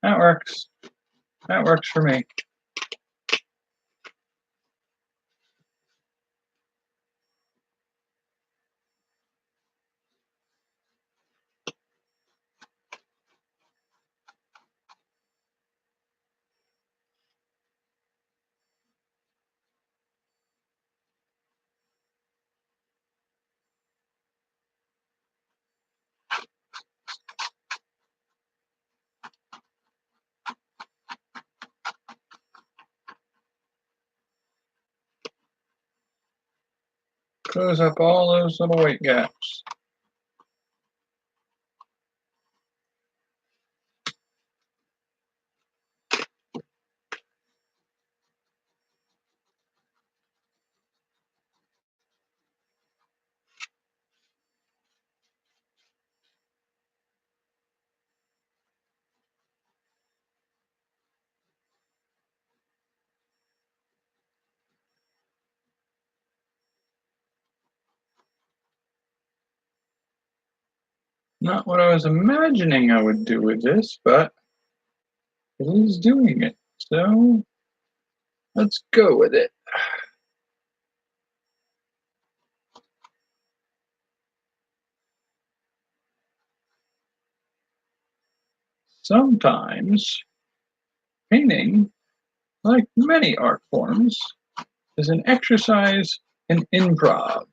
That works. That works for me. Close up all those little white gaps. Not what I was imagining I would do with this, but it is doing it. So let's go with it. Sometimes painting, like many art forms, is an exercise in improv.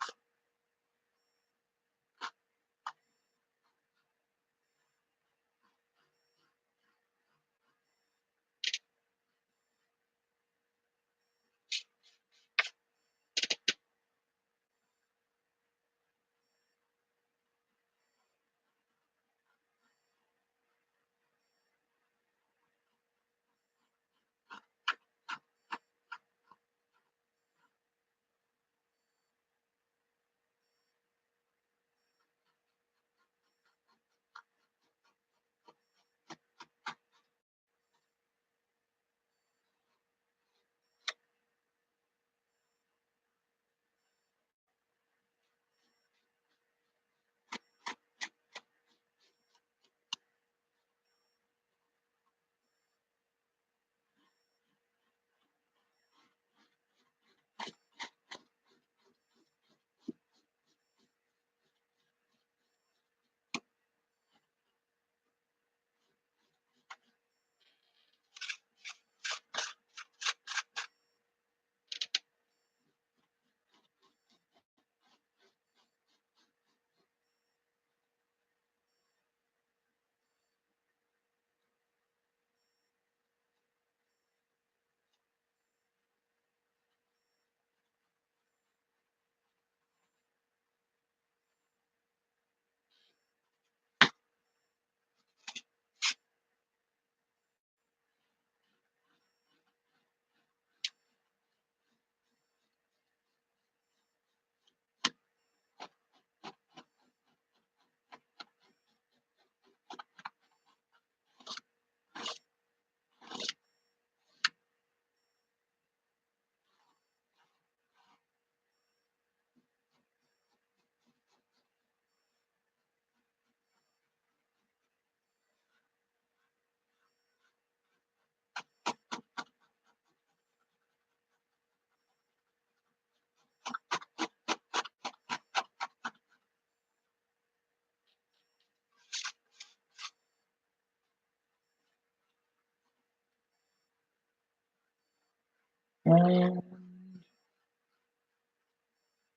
And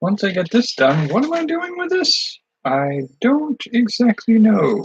once I get this done, what am I doing with this? I don't exactly know.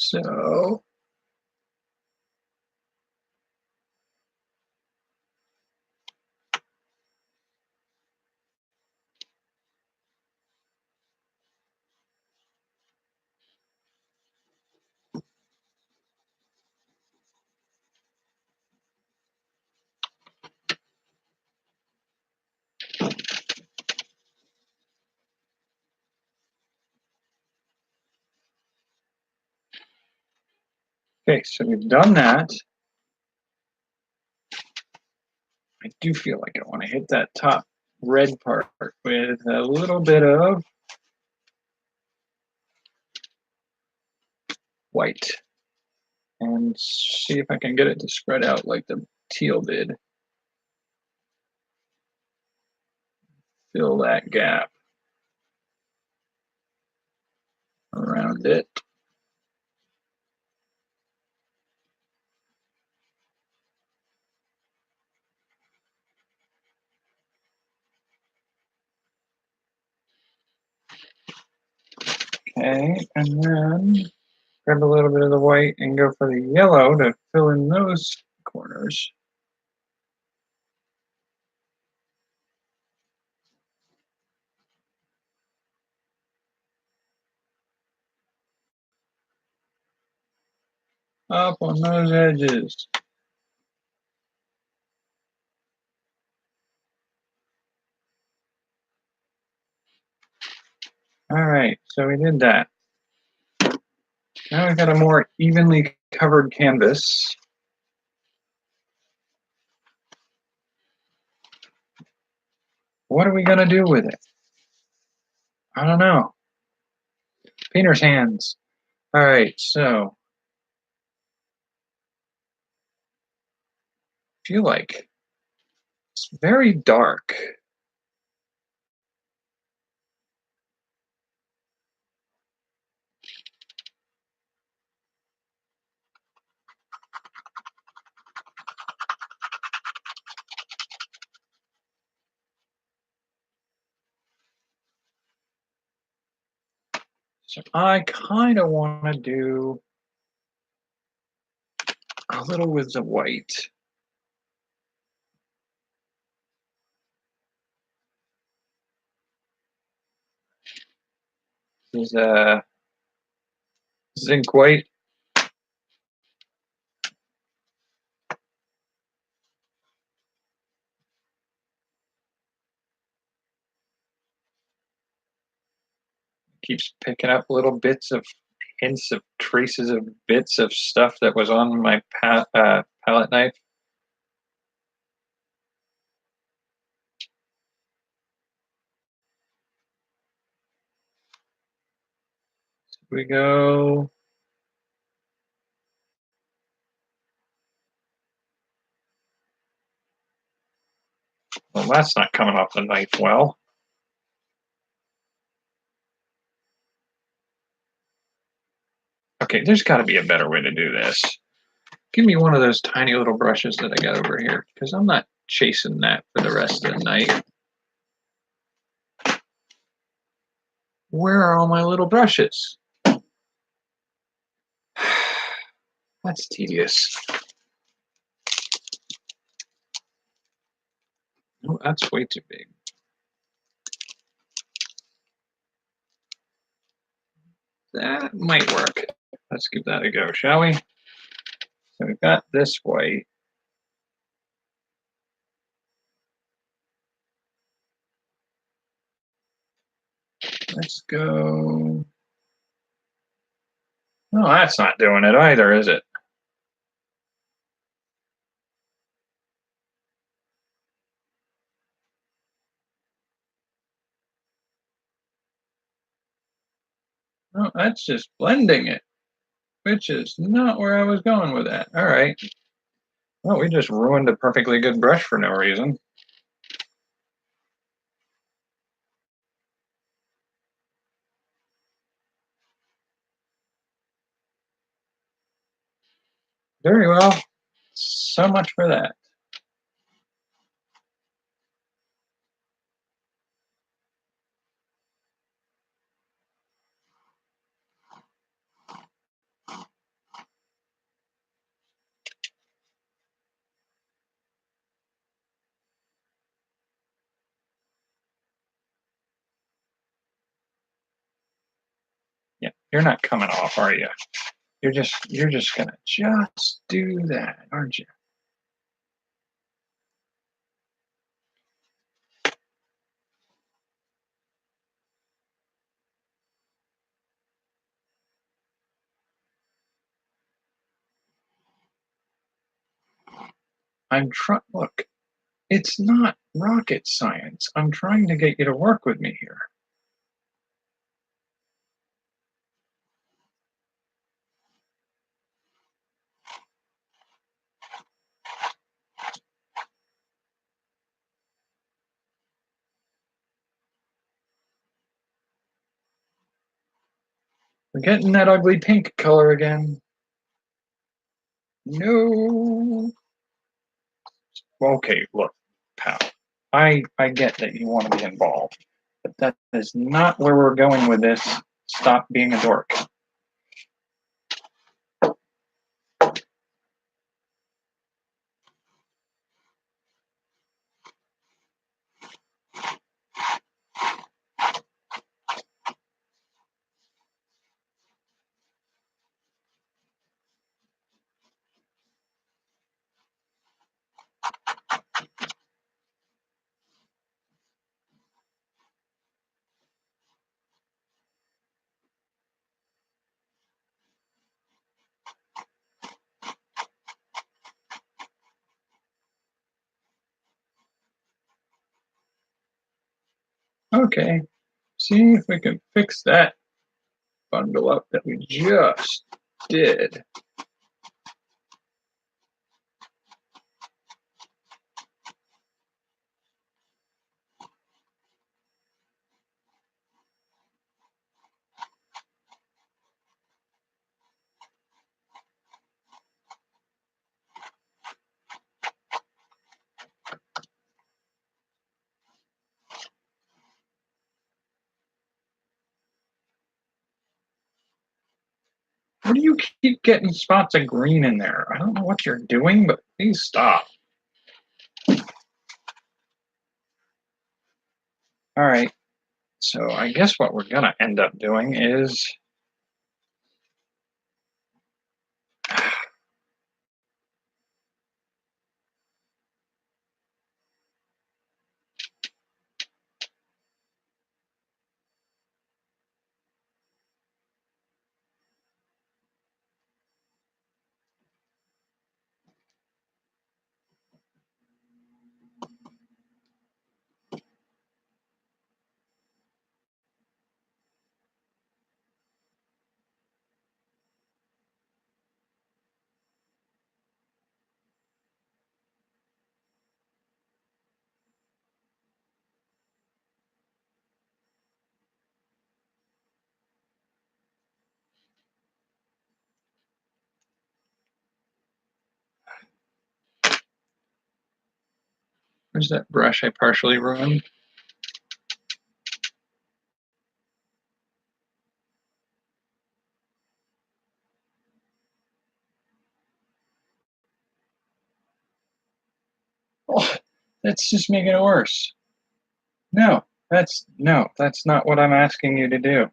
So okay, so we've done that. I do feel like I want to hit that top red part with a little bit of white and see if I can get it to spread out like the teal did. Fill that gap around it. Okay, and then grab a little bit of the white and go for the yellow to fill in those corners. Up on those edges. All right, so we did that. Now we've got a more evenly covered canvas. What are we gonna do with it? I don't know. Painter's hands. All right, so I feel like it's very dark. So I kind of want to do a little with the white. This is zinc white. Keeps picking up little bits of hints of traces of bits of stuff that was on my palette knife. We go. Well, that's not coming off the knife well. Okay, there's got to be a better way to do this. Give me one of those tiny little brushes that I got over here, because I'm not chasing that for the rest of the night. Where are all my little brushes? That's tedious. Oh, that's way too big. That might work. Let's give that a go, shall we? So we've got this white. Let's go. No, that's not doing it either, is it? No, that's just blending it, which is not where I was going with that. All right. Well, we just ruined a perfectly good brush for no reason. Very well. So much for that. You're not coming off, are you? You're just gonna just do that, aren't you? Look, it's not rocket science. I'm trying to get you to work with me here. We're getting that ugly pink color again. No. Okay, look, pal. I get that you want to be involved, but that is not where we're going with this. Stop being a dork. Okay, see if we can fix that bundle up that we just did. What do you keep getting spots of green in there? I don't know what you're doing, but please stop. All right, so I guess what we're gonna end up doing is where's that brush I partially ruined? Oh, that's just making it worse. No, that's not what I'm asking you to do.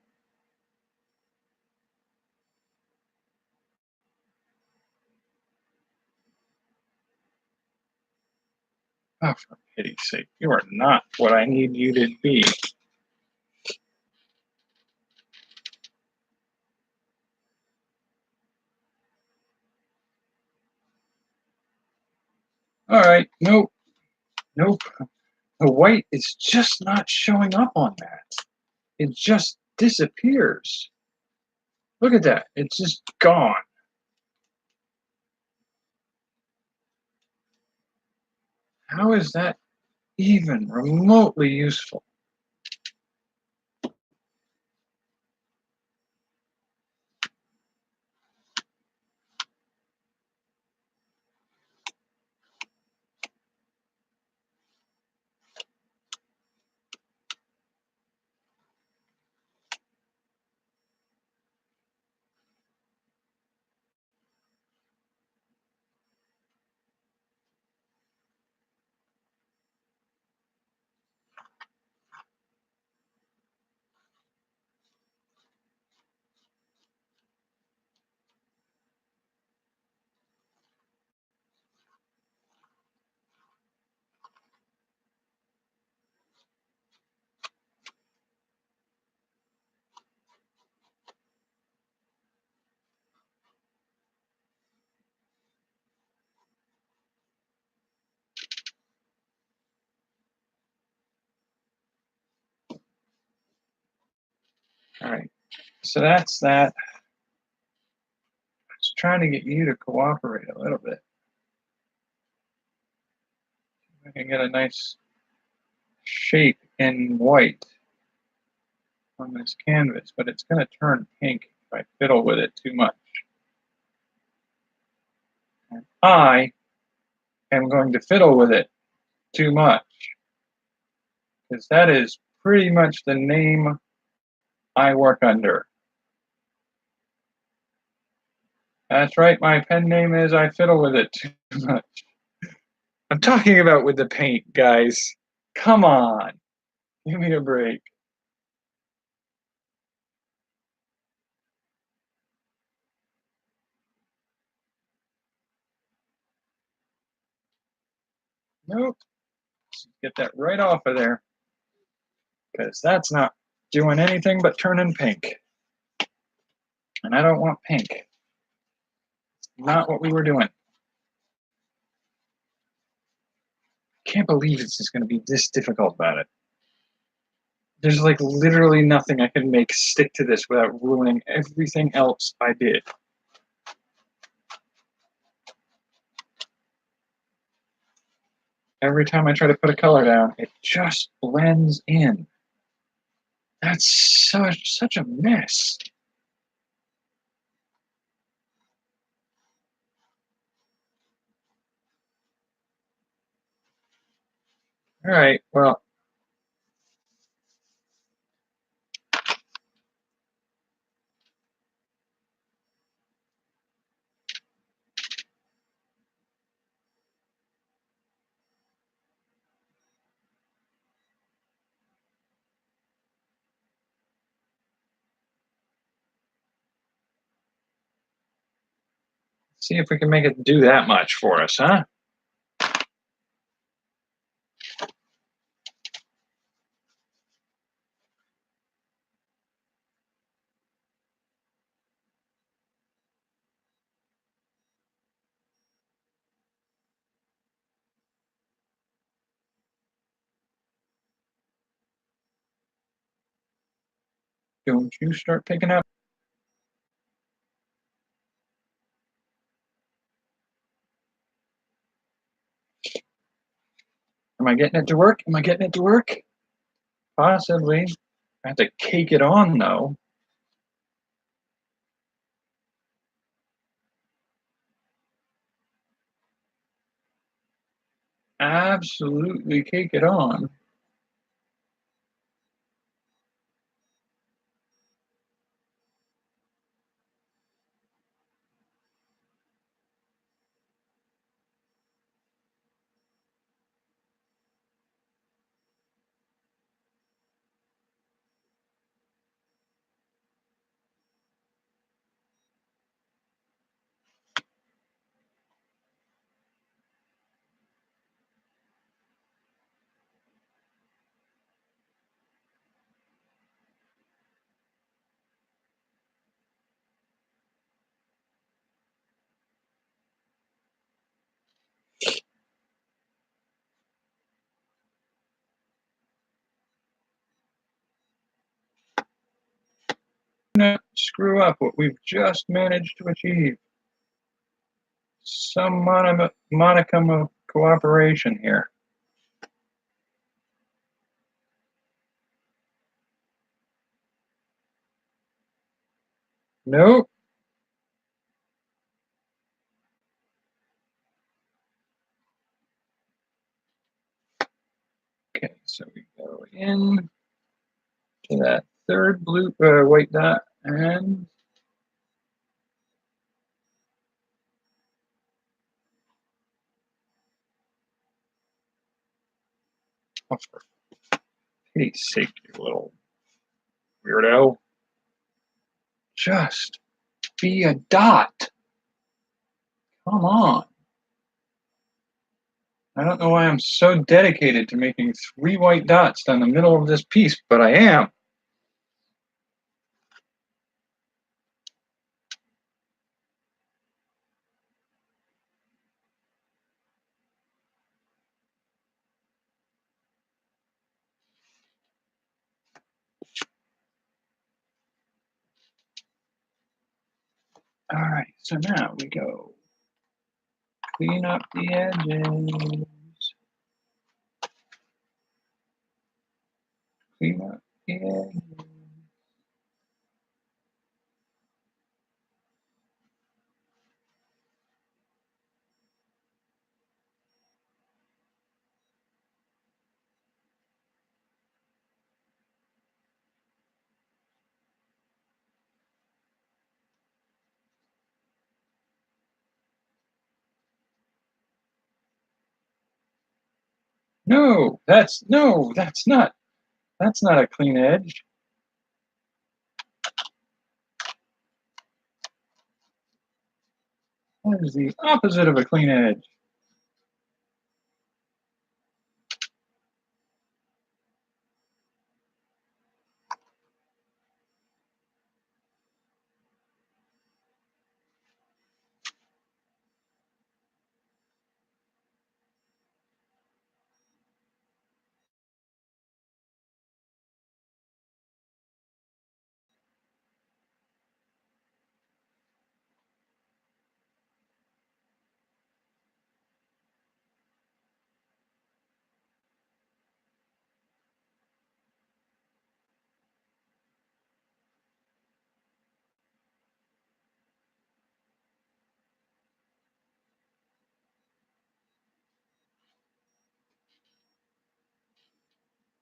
Oh, for pity's sake, you are not what I need you to be. All right, nope, nope. The white is just not showing up on that. It just disappears. Look at that. It's just gone. How is that even remotely useful? All right, so that's that. I was trying to get you to cooperate a little bit. I can get a nice shape in white on this canvas, but it's going to turn pink if I fiddle with it too much. And I am going to fiddle with it too much, because that is pretty much the name I work under. That's right, my pen name is I fiddle with it too much. I'm talking about with the paint, guys. Come on, give me a break. Nope, get that right off of there, because that's not doing anything but turning pink. And I don't want pink. Not what we were doing. Can't believe it's just going to be this difficult about it. There's like literally nothing I can make stick to this without ruining everything else I did. Every time I try to put a color down, it just blends in. That's such a mess. All right, well, see if we can make it do that much for us, huh? Don't you start picking up. Am I getting it to work? Am I getting it to work? Possibly. I have to cake it on, though. Absolutely cake it on. Not screw up what we've just managed to achieve. Some modicum of cooperation here. Nope. Okay, so we go in to that third blue white dot and oh, for pity's sake, you little weirdo. Just be a dot. Come on. I don't know why I'm so dedicated to making 3 white dots down the middle of this piece, but I am. All right, so now we go clean up the edges. Clean up the edges. No, that's not a clean edge. That is the opposite of a clean edge.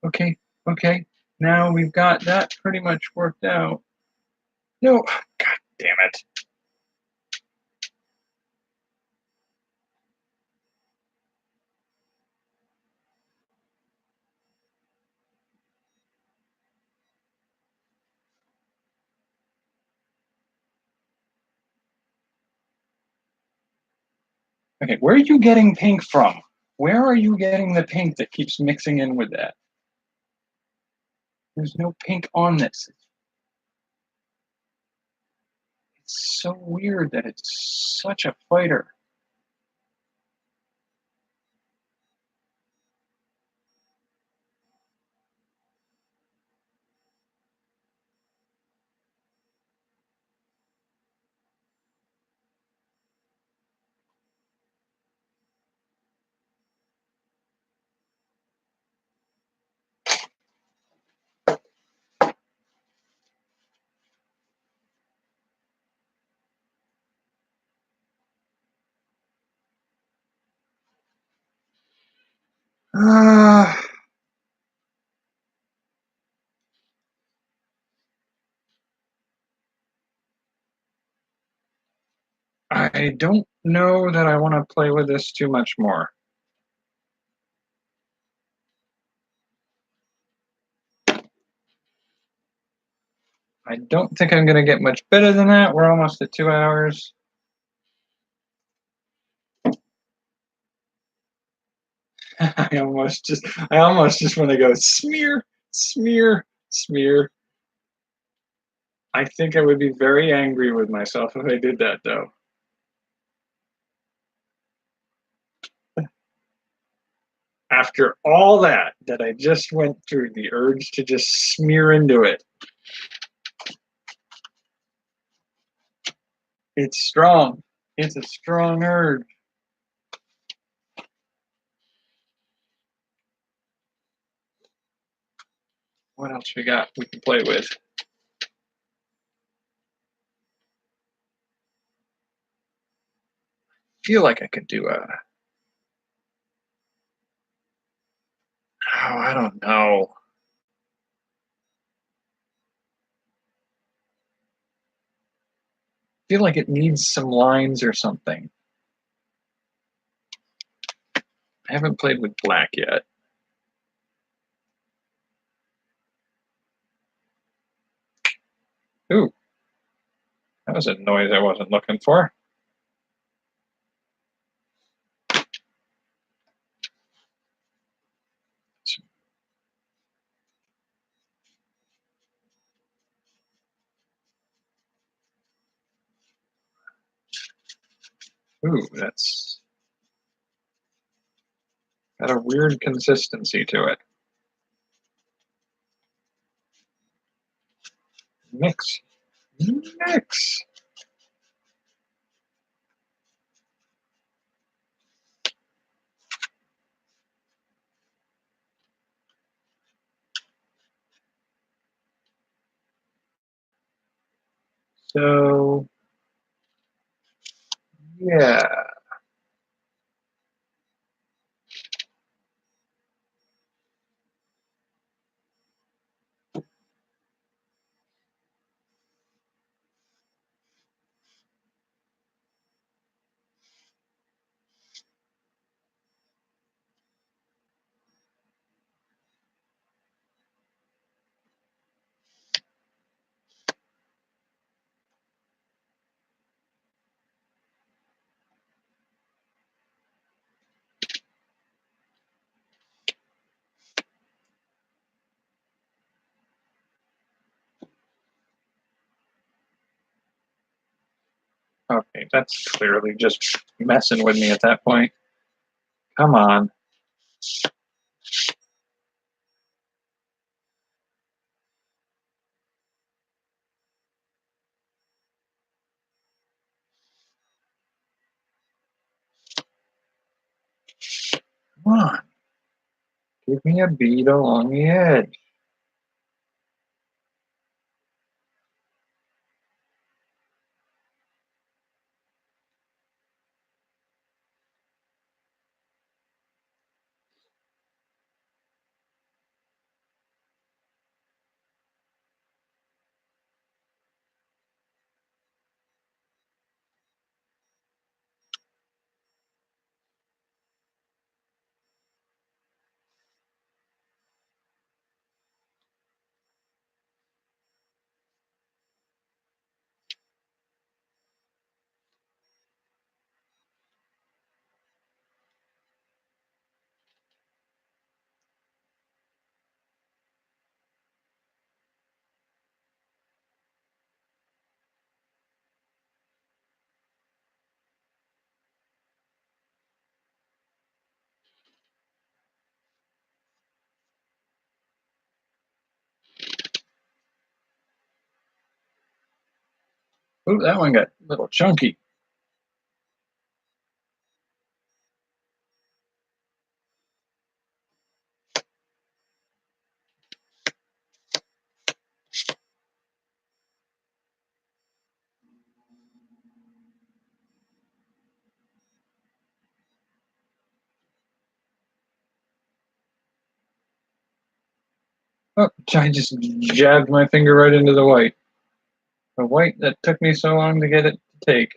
Okay, okay. Now we've got that pretty much worked out. No, God damn it. Okay, where are you getting pink from? Where are you getting the pink that keeps mixing in with that? There's no pink on this. It's so weird that it's such a fighter. Uh, I don't know that I want to play with this too much more. I don't think I'm going to get much better than that. We're almost at 2 hours. I almost just want to go smear, smear, smear. I think I would be very angry with myself if I did that, though. After all that I just went through, the urge to just smear into it. It's strong. It's a strong urge. What else we got we can play with? Feel like I could do a... Oh, I don't know. Feel like it needs some lines or something. I haven't played with black yet. Ooh, that was a noise I wasn't looking for. Ooh, that's got a weird consistency to it. Mix. Mix. So, yeah. Okay, that's clearly just messing with me at that point. Come on. Come on. Give me a bead along the edge. Ooh, that one got a little chunky. Oh, I just jabbed my finger right into the white. The white that took me so long to get it to take.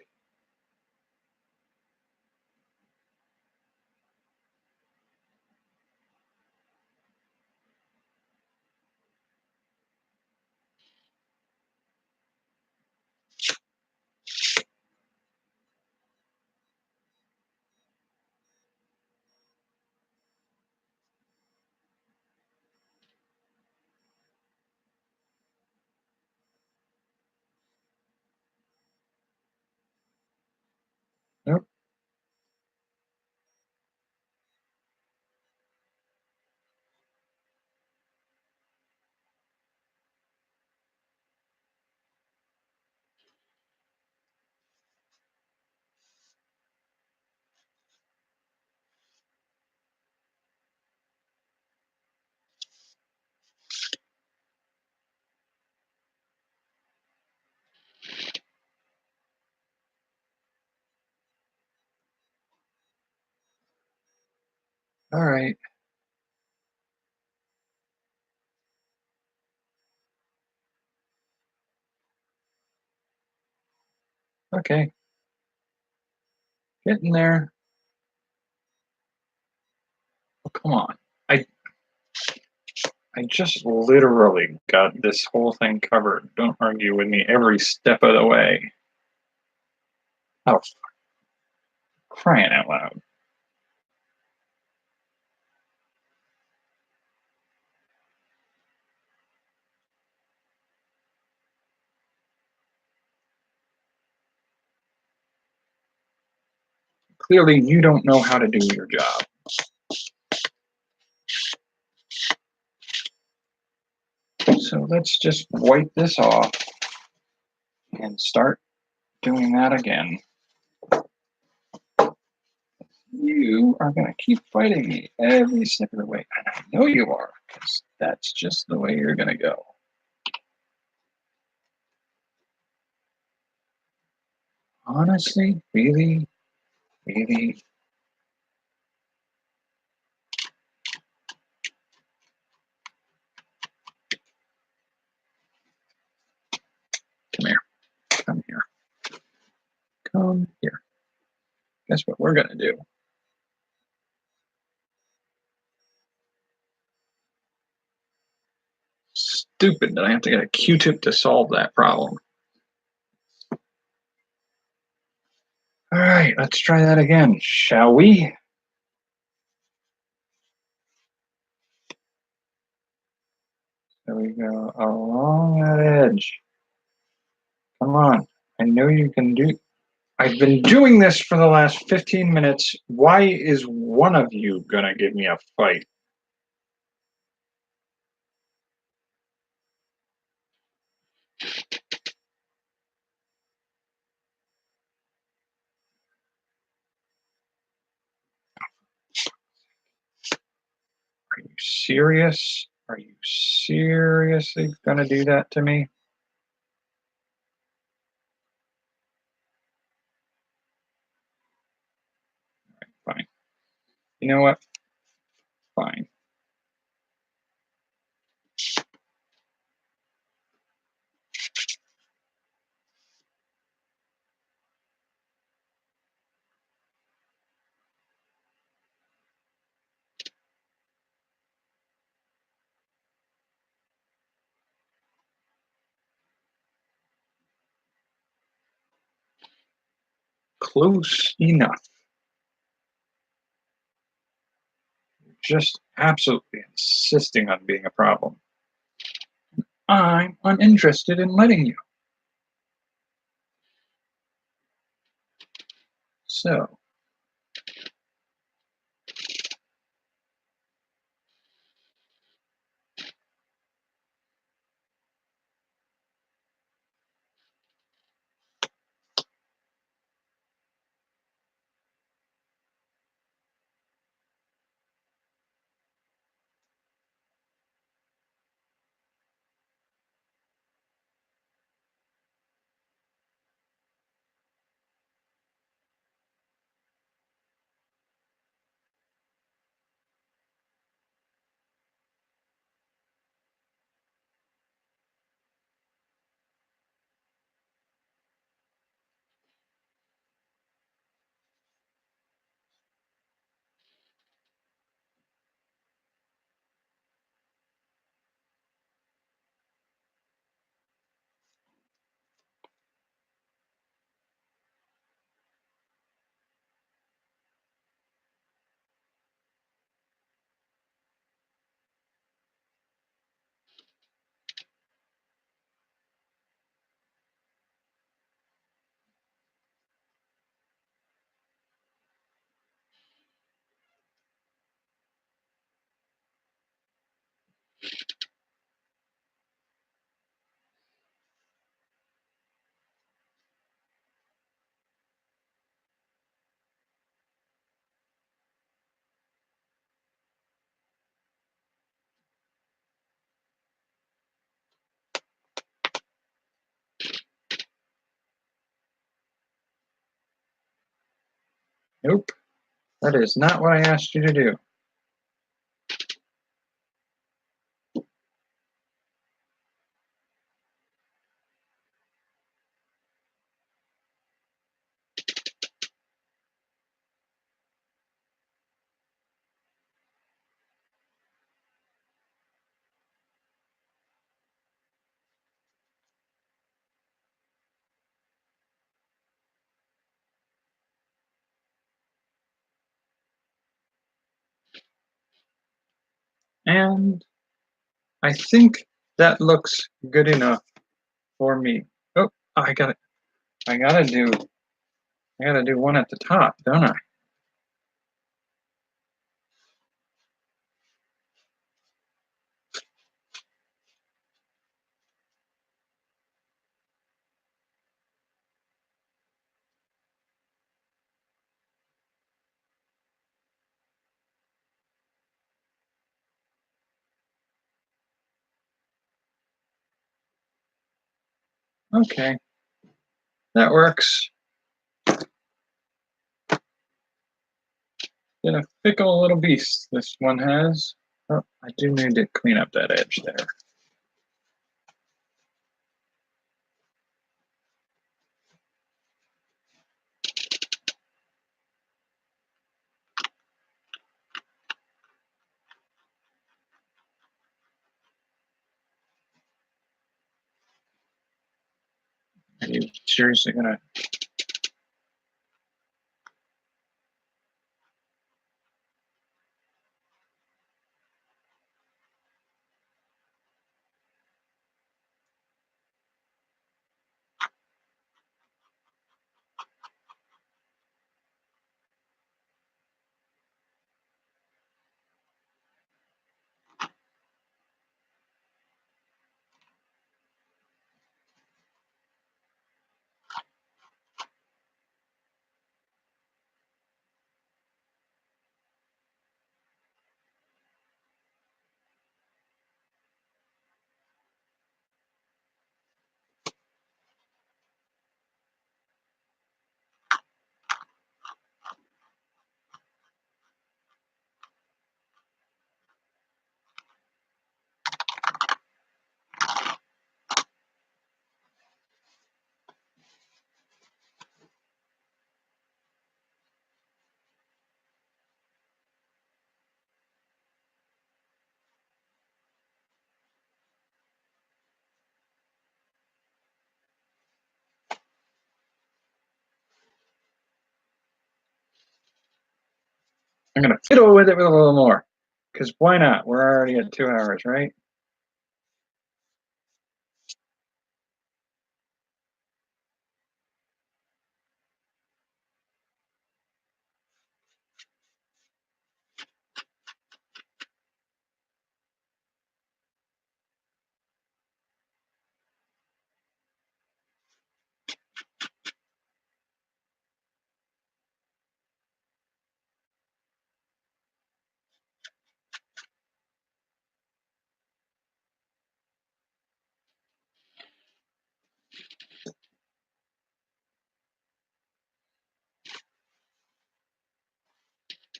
Nope. All right. Okay. Getting there. Oh, come on. I I just literally got this whole thing covered. Don't argue with me every step of the way. Oh, crying out loud. Clearly, you don't know how to do your job. So let's just wipe this off and start doing that again. You are going to keep fighting me every step of the way. And I know you are, because that's just the way you're going to go. Honestly, really, really. Come here. Come here. Come here. Guess what we're going to do? Stupid that I have to get a Q-tip to solve that problem. All right, let's try that again, shall we? There we go along that edge. Come on. I know you can do. I've been doing this for the last 15 minutes. Why is one of you gonna give me a fight? Are you serious? Are you seriously gonna do that to me? Fine. You know what? Fine. Close enough. Just absolutely insisting on being a problem. I'm uninterested in letting you. So, nope. That is not what I asked you to do. And I think that looks good enough for me. Oh, I gotta do one at the top, don't I? Okay, that works. Been a fickle little beast, this one has. Oh, I do need to clean up that edge there. Are you seriously gonna? I'm gonna fiddle with it with a little more, because why not? We're already at 2 hours, right?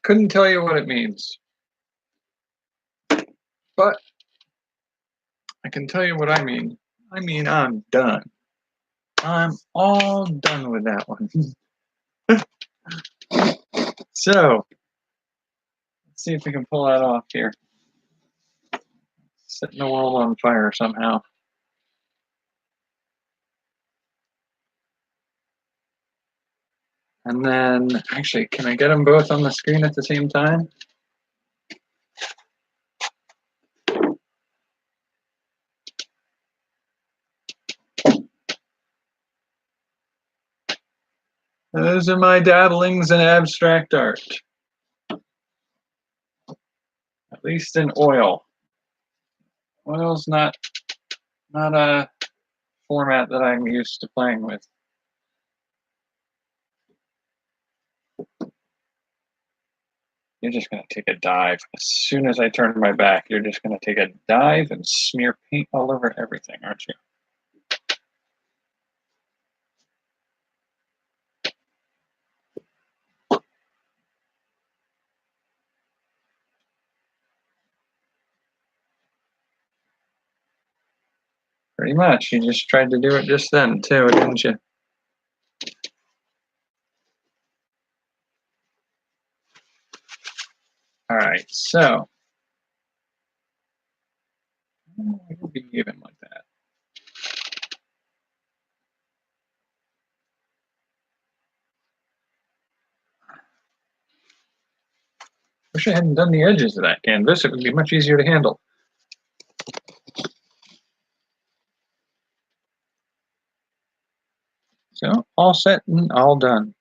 Couldn't tell you what it means, but I can tell you what I mean. I mean, I'm done. I'm all done with that one. So, let's see if we can pull that off here. Setting the world on fire somehow. And then, actually, can I get them both on the screen at the same time? Those are my dabblings in abstract art. At least in oil. Oil's not a format that I'm used to playing with. You're just going to take a dive. As soon as I turn my back, you're just going to take a dive and smear paint all over everything, aren't you? Pretty much. You just tried to do it just then, too, didn't you? All right, so we'll be even like that. Wish I hadn't done the edges of that canvas. It would be much easier to handle. So all set and all done.